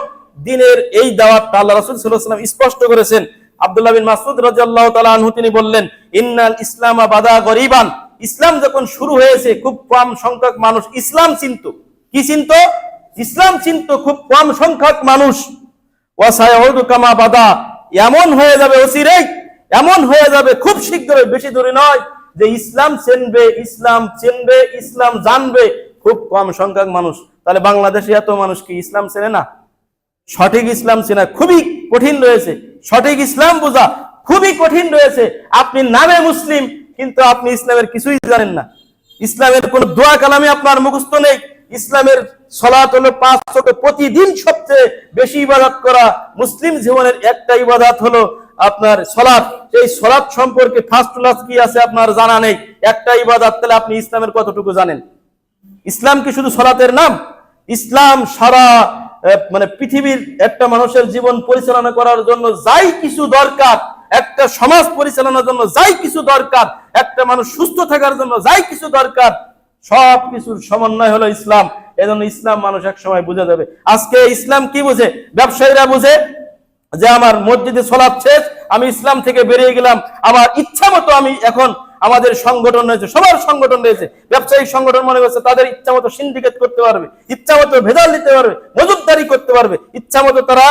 দিনের এই দাওয়াতটা। আল্লাহ রাসূল সাল্লাল্লাহু আলাইহি ওয়াসাল্লাম স্পষ্ট করেছেন। আব্দুল্লাহ বিন মাসউদ রাদিয়াল্লাহু তাআলা আনহু তিনি বললেন, ইন্নাল ইসলামা বাদা গরিবান, ইসলাম যখন শুরু হয়েছে খুব কম সংখ্যক মানুষ ইসলাম চিনত। কি চিনত? ইসলাম চিনত খুব কম সংখ্যক মানুষ। ওয়া সায়াউদু কামা বাদা, এমন হয়ে যাবে অচিরেই, এমন হয়ে যাবে খুব শীঘ্রই, বেশি দূরে নয়, যে ইসলাম চিনবে, ইসলাম চিনবে, ইসলাম জানবে খুব কম সংখ্যক মানুষ। তাহলে বাংলাদেশে এত মানুষ কি ইসলাম চেনে না? সঠিক ইসলাম চেনা খুবই কঠিন রয়েছে, সঠিক ইসলাম বোঝা খুবই কঠিন রয়েছে। আপনি নামে মুসলিম, কিন্তু আপনি ইসলামের কিছুই জানেন না। ইসলামের কোন দোয়া কালামে আপনার মুখস্থ নেই। ইসলামের সালাত হলো 5 ওয়াক্ত প্রতিদিন সবচেয়ে বেশি ইবাদত করা। মুসলিম জীবনের একটা ইবাদত হলো আপনার সালাত। এই সালাত সম্পর্কে ফার্স্ট ক্লাস কি আছে আপনার জানা নেই, একটা ইবাদত। তাহলে আপনি ইসলামের কতটুকু জানেন? ইসলাম কি শুধু সালাতের নাম? ইসলাম সারা মানে পৃথিবীর একটা মানুষের জীবন পরিচালনা করার জন্য যাই কিছু দরকার, একটা সমাজ পরিচালনার জন্য যাই কিছু দরকার, একটা মানুষ সুস্থ থাকার জন্য যাই কিছু দরকার, সব কিছুর সমন্বয় হলো ইসলাম। এজন্য ইসলাম মানুষ এক সময় বুঝে যাবে। আজকে ইসলাম কি বুঝে? ব্যবসায়ীরা বুঝে যে আমার মসজিদে সালাত শেষ, আমি ইসলাম থেকে বেরিয়ে গেলাম, আমার ইচ্ছা মতো আমি এখন, আমাদের সংগঠন রয়েছে, সবার সংগঠন রয়েছে, ব্যবসায়িক সংগঠন মনে করছে তাদের ইচ্ছা মতো সিন্ডিকেট করতে পারবে, ইচ্ছা মতো ভেজাল দিতে পারবে, মজুতদারি করতে পারবে, ইচ্ছা মতো তারা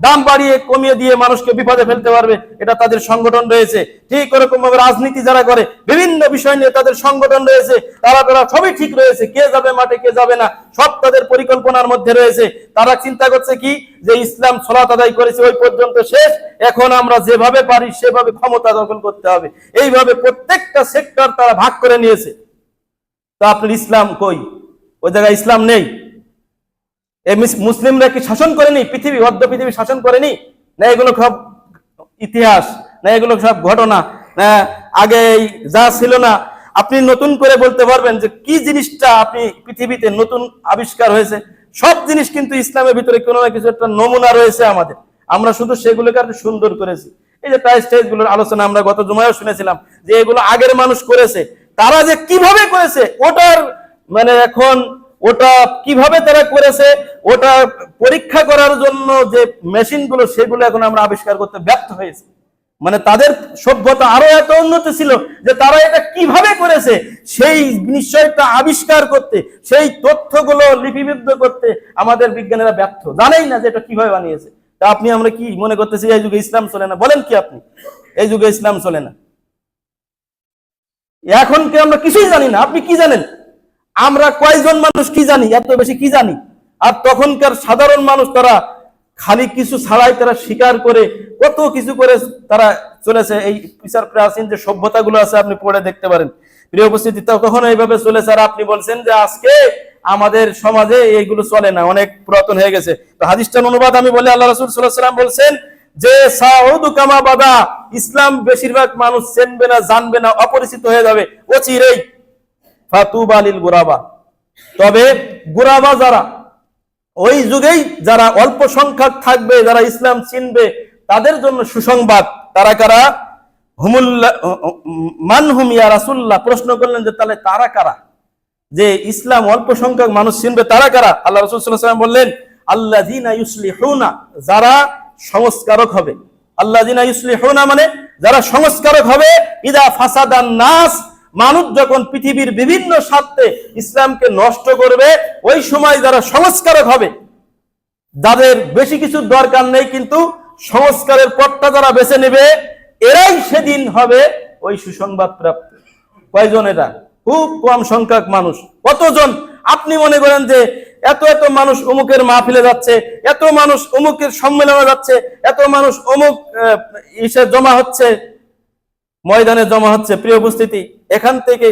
দাম বাড়িয়ে কমিয়ে দিয়ে মানুষকে বিপদে ফেলতে পারবে, এটা তাদের সংগঠন রয়েছে। ঠিক ওরকম ভাবে রাজনীতি যারা করে, বিভিন্ন বিষয় নিয়ে তাদের সংগঠন রয়েছে, তারা সবই ঠিক রয়েছে, কে যাবে মাঠে কে যাবে না সব তাদের পরিকল্পনার মধ্যে রয়েছে। তারা চিন্তা করছে কি, যে ইসলাম সালাত আদায় করেছে ওই পর্যন্ত শেষ, এখন আমরা যেভাবে পারি সেভাবে ক্ষমতা দখল করতে হবে, এইভাবে প্রত্যেকটা সেক্টর তারা ভাগ করে নিয়েছে। তা আপনার ইসলাম কই? ওই জায়গায় ইসলাম নেই। মুসলিমরা কি শাসন করেনি পৃথিবী, অর্ধ পৃথিবী শাসন করেনি? না এগুলো সব ইতিহাস, না এগুলো সব ঘটনা, না আগে যা ছিল না? আপনি নতুন করে বলতে পারবেন যে কি জিনিসটা আপনি পৃথিবীতে নতুন আবিষ্কার হয়েছে? সব জিনিস কিন্তু ইসলামের ভিতরে কোনো না কিছু একটা নমুনা রয়েছে আমাদের, আমরা শুধু সেগুলোকে আর সুন্দর করেছি। এই যে প্রাইস টেস্ট গুলোর আলোচনা আমরা গত জুমায়ও শুনেছিলাম, যে এগুলো আগের মানুষ করেছে, তারা যে কিভাবে করেছে ওটার মানে এখন ওটা কিভাবে তারা করেছে ওটা পরীক্ষা করার জন্য যে মেশিন গুলো, সেগুলো এখন আমরা আবিষ্কার করতে ব্যর্থ হয়েছি। মানে তাদের সভ্যতা আরো এত উন্নত ছিল যে তারা এটা কিভাবে করেছে সেই নিশ্চয়তা আবিষ্কার করতে, সেই তথ্যগুলো লিপিবদ্ধ করতে আমাদের বিজ্ঞানীরা ব্যর্থ, জানেই না যে এটা কিভাবে বানিয়েছে। তা আপনি আমরা কি মনে করতেছি এই যুগে ইসলাম চলে না? বলেন কি আপনি, এই যুগে ইসলাম চলে না? এখন কি আমরা কিছুই জানি না? আপনি কি জানেন? আমরা কয়জন মানুষ কি জানি? এত বেশি কি জানি? আর তখনকার সাধারণ মানুষ তারা খালি কিছু ছাড়াই তারা স্বীকার করে কত কিছু করে তারা চলেছে। এই বিচার প্রাচীন যে সভ্যতাগুলো আছে আপনি পড়ে দেখতে পারেন। প্রিয় উপস্থিতি, তখন এইভাবে চলেছে। আর আপনি বলছেন যে আজকে আমাদের সমাজে এইগুলো চলে না, অনেক পুরাতন হয়ে গেছে। তো হাদিসটার অনুবাদ আমি বলি, আল্লাহ রাসূল সাল্লাল্লাহু আলাইহি ওয়াসাল্লাম বলছেন যে সাউদু কামা বাদা, ইসলাম বেশিরভাগ মানুষ চেনবে না, জানবে না, অপরিচিত হয়ে যাবে অচিরেই। ফাতুবা লিল গুরাবা, তবে গুরাবা যারা, ওই যুগেই যারা অল্প সংখ্যক থাকবে, যারা ইসলাম চিনবে, তাদের জন্য সুসংবাদ। তারা কারা? মানহুম ইয়া রাসূলুল্লাহ, প্রশ্ন করলেন যে তাহলে তারা কারা, যে ইসলাম অল্প সংখ্যক মানুষ চিনবে, তারা কারা? আল্লাহ রাসূল সাল্লাল্লাহু আলাইহি ওয়াসাল্লাম বললেন, আল্লাযিনা ইউসলিহুনা, যারা সংস্কারক হবে। আল্লাযিনা ইউসলিহুনা মানে যারা সংস্কারক হবে। ইদা ফাসাদান নাস, মানুষ যখন পৃথিবীর বিভিন্ন স্বার্থে ইসলামকে নষ্ট করবে, ওই সময় যারা সংস্কারক হবে, যাদের বেশি কিছু দরকার নেই কিন্তু সংস্কারের পথটা যারা বেছে নেবে, এরাই সেদিন হবে ওই সুসংবাদ প্রাপ্ত। কয়জন এরা? খুব কম সংখ্যক মানুষ। কতজন? আপনি মনে করেন যে এত এত মানুষ অমুকের মাহফিলে যাচ্ছে, এত মানুষ অমুকের সম্মেলনে যাচ্ছে, এত মানুষ অমুক ইসে জমা হচ্ছে, ময়দানে জমা হচ্ছে। প্রিয় উপস্থিতি, এখান থেকে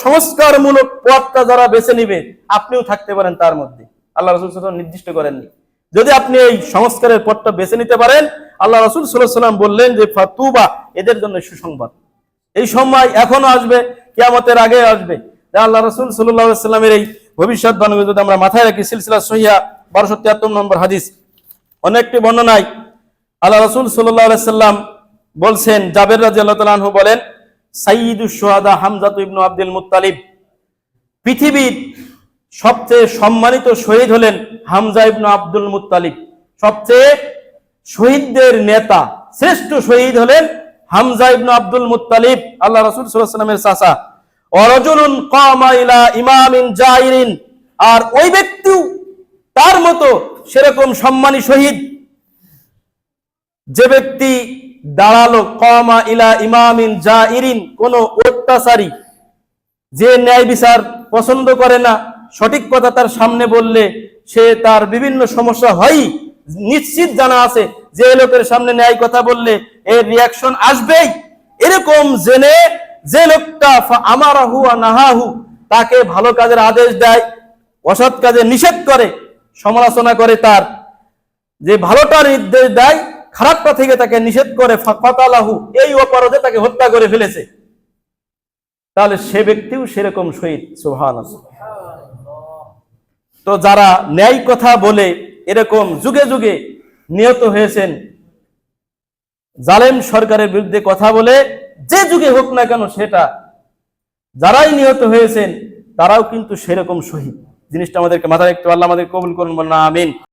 সংস্কারমূলক পথটা যারা বেছে নিবে, আপনিও থাকতে পারেন তার মধ্যে। আল্লাহ রাসূল সাল্লাল্লাহু আলাইহি ওয়াসাল্লাম নির্দিষ্ট করেননি। যদি আপনি এই সংস্কারের পথটা বেছে নিতে পারেন, আল্লাহ রাসূল সাল্লাল্লাহু আলাইহি ওয়াসাল্লাম বললেন যে ফাতুবা, এদের জন্য সুসংবাদ। এই সময় এখনো আসবে, কিয়ামতের আগে আসবে। আল্লাহ রাসূল সাল্লাল্লাহু আলাইহি ওয়াসাল্লামের এই ভবিষ্যৎবাণী যদি আমরা মাথায় রাখি, সিলসিলা সহিহা 1273 নম্বর হাদিস, অনেকটি বর্ণনায় আল্লাহ রাসূল সাল্লাল্লাহু আলাইহি ওয়াসাল্লাম বলছেন, জাবের রাদিয়াল্লাহু তাআলা আনহু বলেন, সাইয়্যিদুশ শুহাদা হামজা ইবনে আব্দুল মুত্তালিব, পৃথিবীর সবচেয়ে সম্মানিত শহীদ হলেন হামজা ইবনে আব্দুল মুত্তালিব। সবচেয়ে শহীদদের নেতা, শ্রেষ্ঠ শহীদ হলেন হামজা ইবনে আব্দুল মুত্তালিব, আল্লাহ রাসূল সাল্লাল্লাহু আলাইহি ওয়াসাল্লামের চাচা। ওয়ারাজুলুন কামা ইলা ইমামিন জাইরিন, আর ওই ব্যক্তিও তার মতো সেরকম সম্মানী শহীদ, যে ব্যক্তি দাঁড়ালো কামা ইলা ইমামিন জাইরিন, কোন অত্যাচারী, যে ন্যায় বিচার পছন্দ করে না, সঠিক কথা তার সামনে বললে সে তার বিভিন্ন সমস্যা হয়, নিশ্চিত জানা আছে যে লোকের সামনে ন্যায় কথা বললে এর রিয়াকশন আসবেই। এরকম জেনে যে লোকটা আমারাহু ওয়া নাহাহু, তাকে ভালো কাজের আদেশ দেয়, অসৎ কাজে নিষেধ করে, সমালোচনা করে, তার যে ভালোটার নির্দেশ দেয়, খারাপটা থেকে তাকে নিষেধ করে, ফাকাতালাহু, এই অপরাধে তাকে হত্যা করে ফেলেছে, তাহলে সে ব্যক্তিও সেরকম শহীদ। সুবহানাল্লাহ। তো যারা ন্যায় কথা বলে এরকম যুগে যুগে নিহত হয়েছেন, জালেম সরকারের বিরুদ্ধে কথা বলে, যে যুগে হোক না কেন সেটা, যারাই নিহত হয়েছেন তারাও কিন্তু সেরকম শহীদ। জিনিসটা আমাদেরকে মাথায় রাখতে, আল্লাহ আমাদের কবুল করুন, বলুন আমিন।